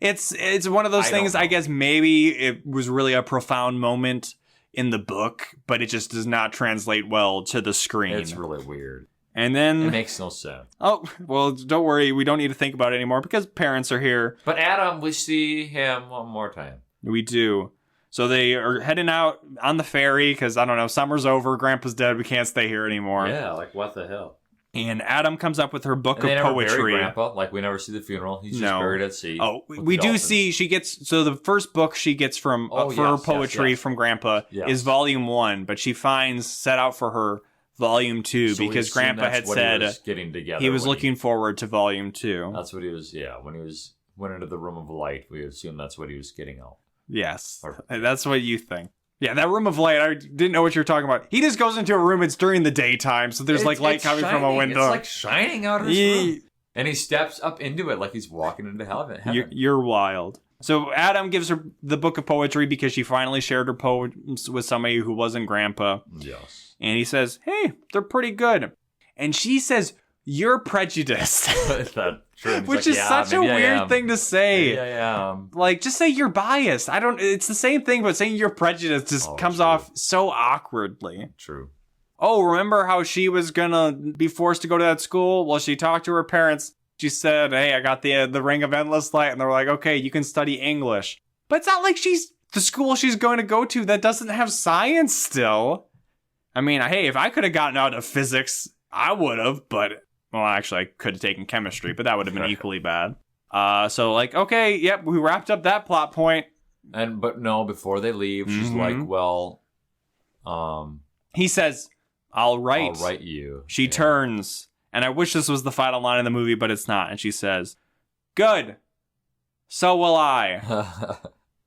Speaker 1: It's one of those things, I guess maybe it was really a profound moment in the book, but it just does not translate well to the screen.
Speaker 2: It's really weird.
Speaker 1: And then...
Speaker 2: It makes no sense.
Speaker 1: Oh, well, don't worry. We don't need to think about it anymore because parents are here.
Speaker 2: But Adam, we see him one more time.
Speaker 1: We do. So they are heading out on the ferry because, I don't know, summer's over, Grandpa's dead, we can't stay here anymore.
Speaker 2: Yeah, like what the hell?
Speaker 1: And Adam comes up with her book of poetry.
Speaker 2: Bury Grandpa. Like we never see the funeral. He's just buried at sea.
Speaker 1: Oh, we do see she gets. So the first book she gets from her poetry from Grandpa is Volume 1, but she finds set out for her Volume 2 because Grandpa had said he was looking forward to Volume 2.
Speaker 2: That's what he was. Yeah, when he went into the room of light, we assume that's what he was getting out.
Speaker 1: Yes, that's what you think. Yeah, that room of light, I didn't know what you were talking about. He just goes into a room, it's during the daytime, so there's light coming from a window.
Speaker 2: It's like shining out of his room. And he steps up into it like he's walking into heaven.
Speaker 1: You're wild. So Adam gives her the book of poetry because she finally shared her poems with somebody who wasn't Grandpa.
Speaker 2: Yes.
Speaker 1: And he says, hey, they're pretty good. And she says, you're prejudiced. Which is such a weird thing to say.
Speaker 2: Maybe I am.
Speaker 1: Like, just say you're biased. It's the same thing, but saying you're prejudiced just comes off so awkwardly.
Speaker 2: True.
Speaker 1: Oh, remember how she was gonna be forced to go to that school? Well, she talked to her parents. She said, hey, I got the Ring of Endless Light. And they're like, okay, you can study English. But it's not like the school she's going to go to that doesn't have science still. I mean, hey, if I could have gotten out of physics, I would have. But, well, actually, I could have taken chemistry, but that would have been equally bad. So, like, okay, yep, we wrapped up that plot point.
Speaker 2: But no, before they leave, she's like, well,
Speaker 1: he says, I'll write
Speaker 2: you.
Speaker 1: She turns. And I wish this was the final line in the movie, but it's not. And she says, good. So will I.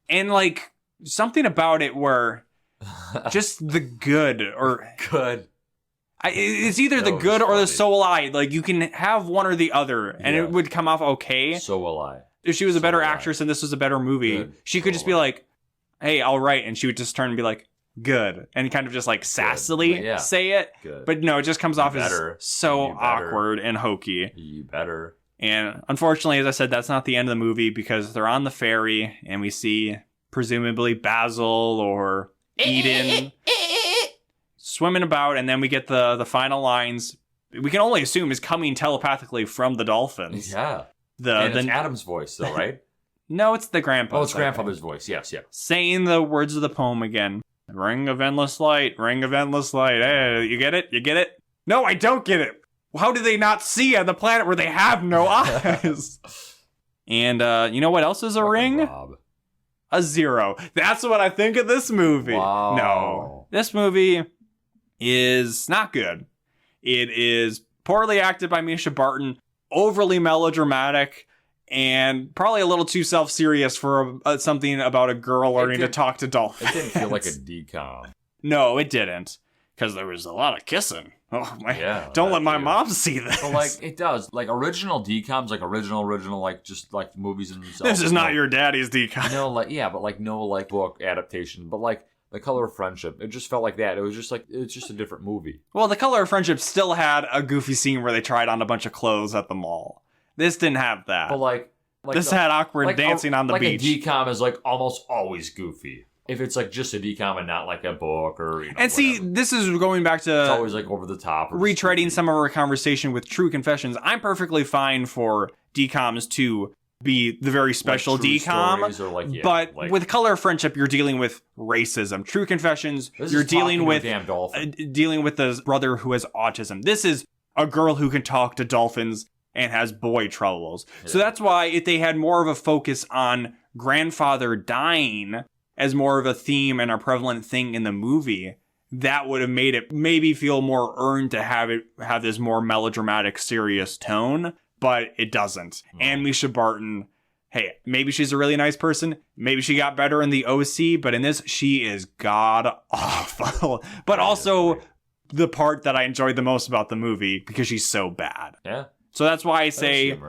Speaker 1: And, like, something about it where just the good or...
Speaker 2: Good.
Speaker 1: It's either the good or the so will I. Like, you can have one or the other, and it would come off okay.
Speaker 2: So will I.
Speaker 1: If she was a better actress and this was a better movie, she could just be like, hey, I'll write. And she would just turn and be like, good, and kind of just like sassily say it. Good. But no, it just comes off as so awkward and hokey.
Speaker 2: You better.
Speaker 1: And unfortunately, as I said, that's not the end of the movie because they're on the ferry and we see presumably Basil or Eden swimming about, and then we get the final lines. We can only assume is coming telepathically from the dolphins.
Speaker 2: Yeah. It's Adam's voice, though, right?
Speaker 1: No, it's the grandpa.
Speaker 2: Oh, it's grandfather's voice. Yes, yeah.
Speaker 1: Saying the words of the poem again. Ring of endless light, ring of endless light. Hey, you get it? You get it? No, I don't get it. How do they not see on the planet where they have no eyes? And you know what else is a ring?
Speaker 2: Rob.
Speaker 1: A zero. That's what I think of this movie.
Speaker 2: Wow.
Speaker 1: No, this movie is not good. It is poorly acted by Misha Barton, overly melodramatic, and probably a little too self-serious for something about a girl learning to talk to dolphins.
Speaker 2: It didn't feel like a DCOM.
Speaker 1: No, it didn't. Because there was a lot of kissing. Oh, my. Yeah, don't let my mom see this.
Speaker 2: But, like, it does. Like, original DCOMs, like, original, like, just, like, movies in themselves.
Speaker 1: This is not your daddy's DCOM.
Speaker 2: No, like, yeah, but, like, no, like, book adaptation. But, like, The Color of Friendship, it just felt like that. It was just, like, it's just a different movie.
Speaker 1: Well, The Color of Friendship still had a goofy scene where they tried on a bunch of clothes at the mall. This didn't have that.
Speaker 2: But, like
Speaker 1: this had awkward dancing on the beach.
Speaker 2: Like, a DCOM is, like, almost always goofy. If it's, like, just a DCOM and not, like, a book or, you know,
Speaker 1: and see,
Speaker 2: whatever.
Speaker 1: This is going back to...
Speaker 2: It's always, like, over the top.
Speaker 1: Retreading some of our conversation with True Confessions. I'm perfectly fine for DCOMs to be the very special
Speaker 2: like
Speaker 1: DCOM.
Speaker 2: Or like,
Speaker 1: but with Color of Friendship, you're dealing with racism. True Confessions, you're dealing with the brother who has autism. This is a girl who can talk to dolphins and has boy troubles. Yeah. So that's why if they had more of a focus on grandfather dying as more of a theme and a prevalent thing in the movie, that would have made it maybe feel more earned to have this more melodramatic, serious tone, but it doesn't. Mm. And Misha Barton, hey, maybe she's a really nice person. Maybe she got better in the OC, but in this, she is god-awful. But also the part that I enjoyed the most about the movie, because she's so bad.
Speaker 2: Yeah.
Speaker 1: So that's why I say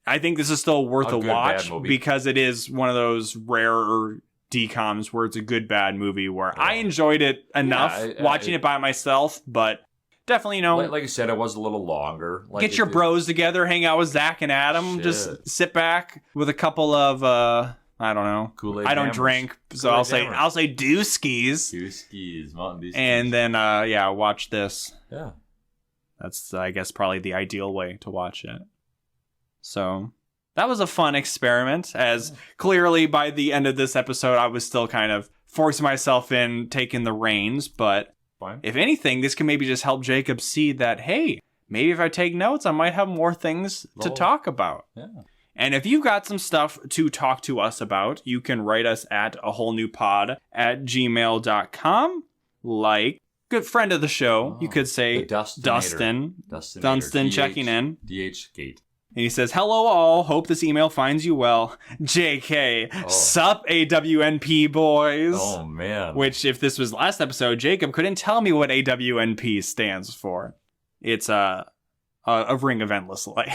Speaker 1: I think this is still worth a watch, because it is one of those rare DCOMs where it's a good bad movie where I enjoyed it enough watching it by myself, but definitely, you know,
Speaker 2: like I said, it was a little longer. Like,
Speaker 1: get your bros together, hang out with Zach and Adam, just sit back with a couple of I don't know, Kool-Aid. I don't drink, so I'll say
Speaker 2: dooskies, Mountain Dew skis,
Speaker 1: and then watch this.
Speaker 2: Yeah,
Speaker 1: that's I guess probably the ideal way to watch it. So that was a fun experiment, as clearly by the end of this episode, I was still kind of forcing myself in, taking the reins. But if anything, this can maybe just help Jacob see that, hey, maybe if I take notes, I might have more things to talk about.
Speaker 2: Yeah.
Speaker 1: And if you've got some stuff to talk to us about, you can write us at awholeNewPod@gmail.com. Like, good friend of the show, you could say Dustin checking in.
Speaker 2: DH Gate.
Speaker 1: And he says, hello all, hope this email finds you well. JK, sup AWNP boys.
Speaker 2: Oh, man.
Speaker 1: Which, if this was last episode, Jacob couldn't tell me what AWNP stands for. It's a ring of endless light.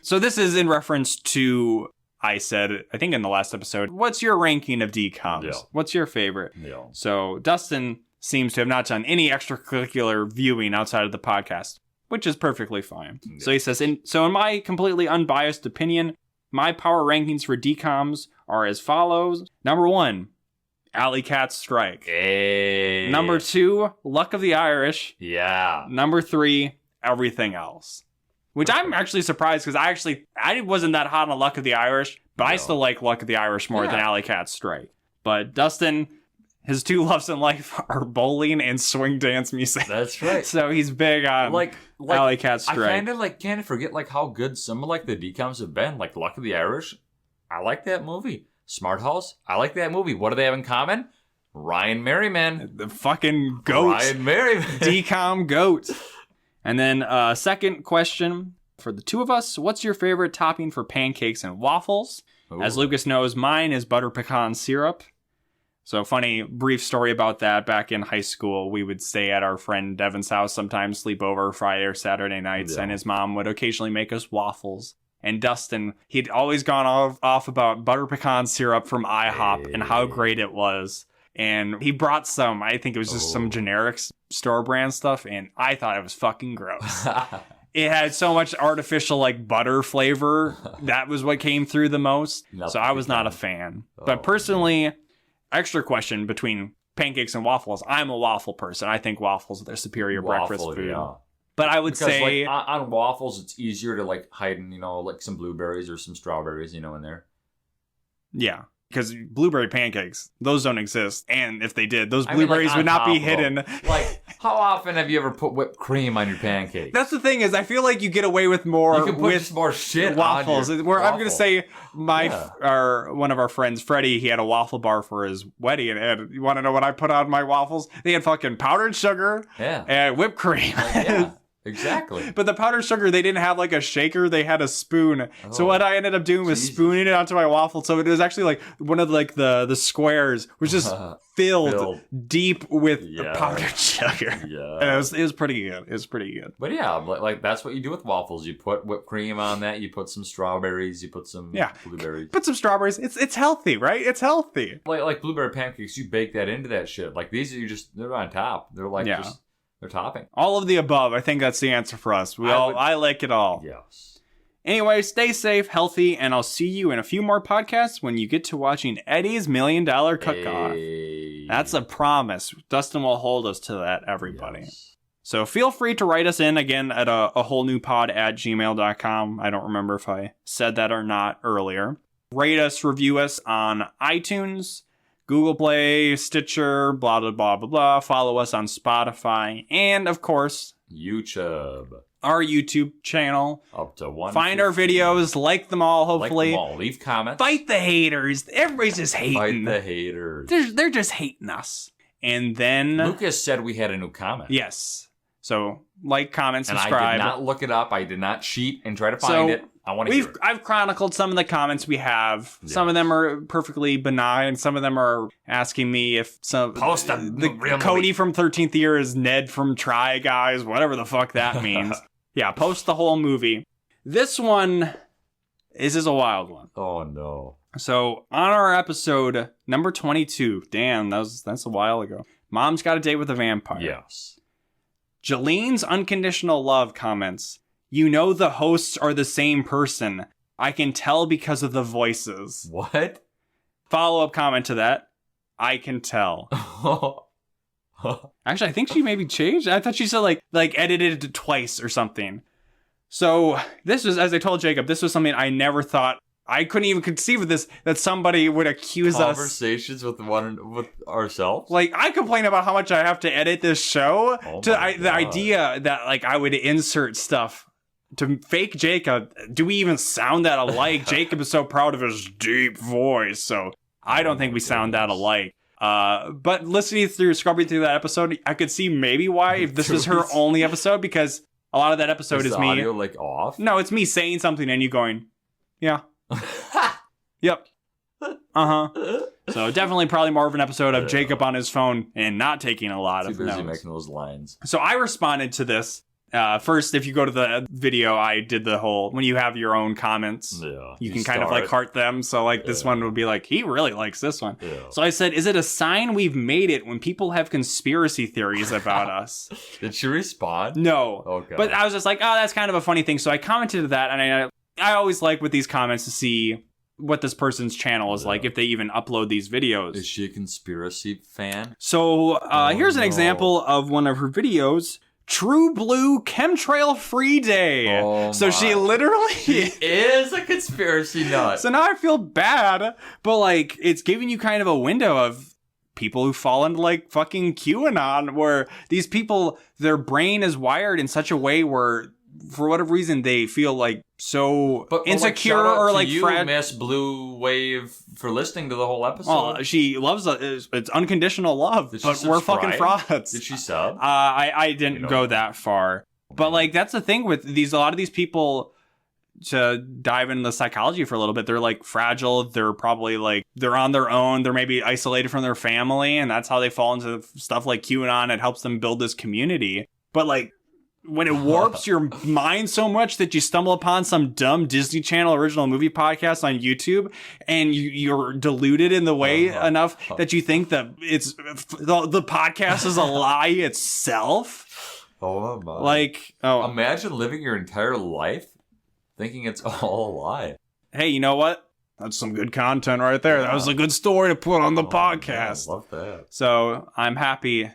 Speaker 1: So this is in reference to I said, I think in the last episode, what's your ranking of DCOMs?
Speaker 2: Yeah.
Speaker 1: What's your favorite?
Speaker 2: Yeah.
Speaker 1: So Dustin seems to have not done any extracurricular viewing outside of the podcast, which is perfectly fine. Yeah. So he says, in my completely unbiased opinion, my power rankings for DCOMs are as follows. Number 1, Alley Cat Strike.
Speaker 2: Hey.
Speaker 1: Number 2, Luck of the Irish.
Speaker 2: Yeah.
Speaker 1: Number 3, Everything Else. Which I'm actually surprised because I wasn't that hot on Luck of the Irish, but I still like Luck of the Irish more than Alley Cat Strike. But Dustin, his 2 loves in life are bowling and swing dance music.
Speaker 2: That's right.
Speaker 1: So he's big on Alley Cat Strike.
Speaker 2: I can't forget how good some of the DCOMs have been. Like Luck of the Irish, I like that movie. Smart House, I like that movie. What do they have in common? Ryan Merriman.
Speaker 1: The fucking goat.
Speaker 2: Ryan Merriman.
Speaker 1: DCOM goat. And then second question for the 2 of us. What's your favorite topping for pancakes and waffles? Ooh. As Lucas knows, mine is butter pecan syrup. So funny, brief story about that. Back in high school, we would stay at our friend Devin's house, sometimes sleep over Friday or Saturday nights, and his mom would occasionally make us waffles. And Dustin, he'd always gone off about butter pecan syrup from IHOP and how great it was. And he brought some, I think it was just some generic store brand stuff, and I thought it was fucking gross. It had so much artificial butter flavor. That was what came through the most. So I was not a fan. But personally, extra question between pancakes and waffles. I'm a waffle person. I think waffles are their superior breakfast food. Yeah. But I would say
Speaker 2: on waffles, it's easier to hide in, some blueberries or some strawberries, in there.
Speaker 1: Yeah. Because blueberry pancakes, those don't exist. And if they did, those blueberries would not be hidden.
Speaker 2: How often have you ever put whipped cream on your pancakes?
Speaker 1: That's the thing is, I feel like you get away with more
Speaker 2: with more shit
Speaker 1: waffles.
Speaker 2: On
Speaker 1: I'm going to say one of our friends, Freddie, he had a waffle bar for his wedding. And you want to know what I put on my waffles? They had fucking powdered sugar and whipped cream.
Speaker 2: Exactly.
Speaker 1: But the powdered sugar, they didn't have a shaker. They had a spoon. So what I ended up doing was spooning it onto my waffle. So it was actually one of the squares was just filled deep with powdered sugar. Yeah. And it was pretty good. It was pretty good.
Speaker 2: But yeah, that's what you do with waffles. You put whipped cream on that. You put some strawberries. You put some blueberries.
Speaker 1: Put some strawberries. It's healthy, right? It's healthy.
Speaker 2: Like blueberry pancakes, you bake that into that shit. These are they're on top. They're just... They're topping.
Speaker 1: All of the above. I think that's the answer for us. I like it all.
Speaker 2: Yes.
Speaker 1: Anyway, stay safe, healthy, and I'll see you in a few more podcasts when you get to watching Eddie's $1 Million Cook-Off.
Speaker 2: Hey.
Speaker 1: That's a promise. Dustin will hold us to that, everybody. Yes. So feel free to write us in again at a wholenewpod@gmail.com. I don't remember if I said that or not earlier. Rate us, review us on iTunes, Google Play, Stitcher, blah, blah, blah, blah, blah. Follow us on Spotify. And, of course,
Speaker 2: YouTube.
Speaker 1: Our YouTube channel.
Speaker 2: Up to 1.
Speaker 1: Find our videos. Like them all, hopefully.
Speaker 2: Like them all. Leave comments.
Speaker 1: Fight the haters. Everybody's just hating.
Speaker 2: Fight the haters.
Speaker 1: They're just hating us. And then...
Speaker 2: Lucas said we had a new comment.
Speaker 1: Yes. So, like, comment, subscribe.
Speaker 2: And I did not look it up. I did not cheat and try to find it. I want to hear it.
Speaker 1: I've chronicled some of the comments we have. Yes. Some of them are perfectly benign. Some of them are asking me if Cody from 13th Year is Ned from Try Guys, whatever the fuck that means. Yeah, post the whole movie. This one is a wild one.
Speaker 2: Oh, no.
Speaker 1: So, on our episode number 22, damn, that's a while ago. Mom's Got a Date with a Vampire.
Speaker 2: Yes.
Speaker 1: Jalene's unconditional love comments, "You know the hosts are the same person. I can tell because of the voices."
Speaker 2: What?
Speaker 1: Follow-up comment to that. "I can tell." Actually, I think she maybe changed. I thought she said like edited it twice or something. So this was, as I told Jacob, this was something I never thought. I couldn't even conceive of this, that somebody would accuse
Speaker 2: conversations with ourselves.
Speaker 1: I complain about how much I have to edit this show. The idea that I would insert stuff to fake Jacob. Do we even sound that alike? Jacob is so proud of his deep voice, so I don't think we sound that alike. But scrubbing through that episode, I could see maybe why, if this was her only episode, because a lot of that episode is me.
Speaker 2: Audio off?
Speaker 1: No, it's me saying something and you going, yeah. Yep. So definitely probably more of an episode of Jacob on his phone and not taking a lot of notes.
Speaker 2: Too busy making those lines.
Speaker 1: So I responded to this First, if you go to the video, I did the whole, when you have your own comments, you can kind of like heart them. So like this one would be like, he really likes this one. Yeah. So I said, is it a sign we've made it when people have conspiracy theories about us?
Speaker 2: Did she respond?
Speaker 1: No.
Speaker 2: Okay.
Speaker 1: But I was just like, oh, that's kind of a funny thing. So I commented to that, and I always like with these comments to see what this person's channel is like, if they even upload these videos.
Speaker 2: Is she a conspiracy fan?
Speaker 1: So here's an example of one of her videos. True Blue Chemtrail Free Day.
Speaker 2: Oh
Speaker 1: so she literally
Speaker 2: is a conspiracy nut.
Speaker 1: So now I feel bad, but like it's giving you kind of a window of people who fall into like fucking QAnon, where these people, their brain is wired in such a way where for whatever reason they feel like so insecure or like
Speaker 2: Miss Blue Wave, for listening to the whole episode.
Speaker 1: Well, she loves it's unconditional love, but we're fucking frauds.
Speaker 2: Did she sub?
Speaker 1: I didn't go that far, but like that's the thing with these. A lot of these people, to dive into the psychology for a little bit, they're like fragile. They're probably like they're on their own. They're maybe isolated from their family, and that's how they fall into stuff like QAnon. It helps them build this community, but like, when it warps your mind so much that you stumble upon some dumb Disney Channel original movie podcast on YouTube, and you're deluded in the way enough that you think that it's the podcast is a lie itself.
Speaker 2: Oh my!
Speaker 1: Like,
Speaker 2: imagine living your entire life thinking it's all a lie.
Speaker 1: Hey, you know what? That's some good content right there. That was a good story to put on the podcast.
Speaker 2: Man, I love that.
Speaker 1: So I'm happy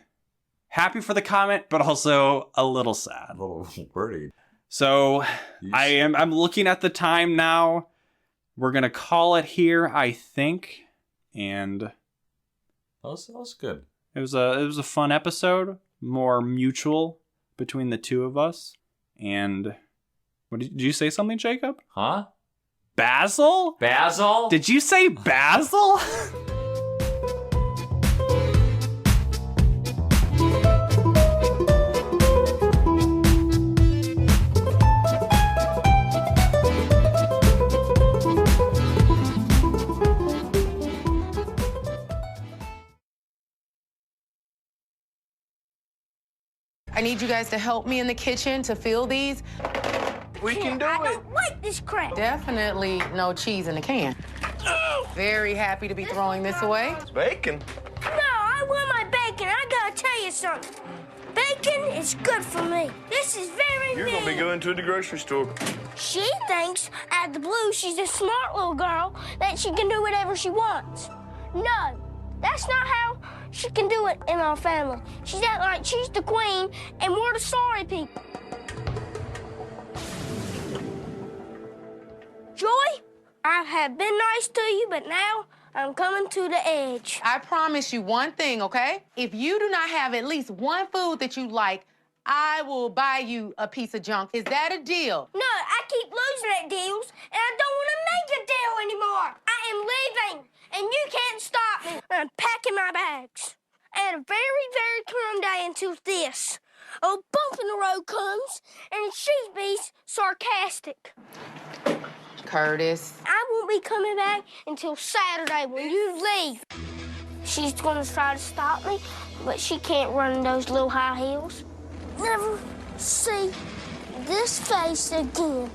Speaker 1: for the comment, but also a little sad.
Speaker 2: A little worried.
Speaker 1: So I'm looking at the time now. We're going to call it here, I think. And
Speaker 2: that was good.
Speaker 1: It was a fun episode, more mutual between the two of us. And did you say something, Jacob?
Speaker 2: Huh?
Speaker 1: Basil?
Speaker 2: Basil?
Speaker 1: Did you say Basil?
Speaker 4: I need you guys to help me in the kitchen to fill these.
Speaker 5: We can do it.
Speaker 6: I don't like this crap.
Speaker 4: Definitely no cheese in the can. Very happy to be throwing this away.
Speaker 5: It's bacon.
Speaker 6: No, I want my bacon. I gotta tell you something. Bacon is good for me. This is very
Speaker 5: You're
Speaker 6: mean.
Speaker 5: gonna be going to the grocery store.
Speaker 6: She thinks, out the blue, she's a smart little girl, that she can do whatever she wants. No, that's not how she can do it in our family. She's acting like she's the queen, and we're the sorry people. Joy, I have been nice to you, but now I'm coming to the edge.
Speaker 4: I promise you one thing, okay? If you do not have at least one food that you like, I will buy you a piece of junk. Is that a deal?
Speaker 6: No, I keep losing at deals, and I don't want to make a deal anymore. I am leaving, and you can't stop me. I'm packing my bags. I had a very, very calm day until this. A bump in the road comes, and she's being sarcastic.
Speaker 4: Curtis.
Speaker 6: I won't be coming back until Saturday when you leave. She's gonna try to stop me, but she can't run in those little high heels. Never see this face again.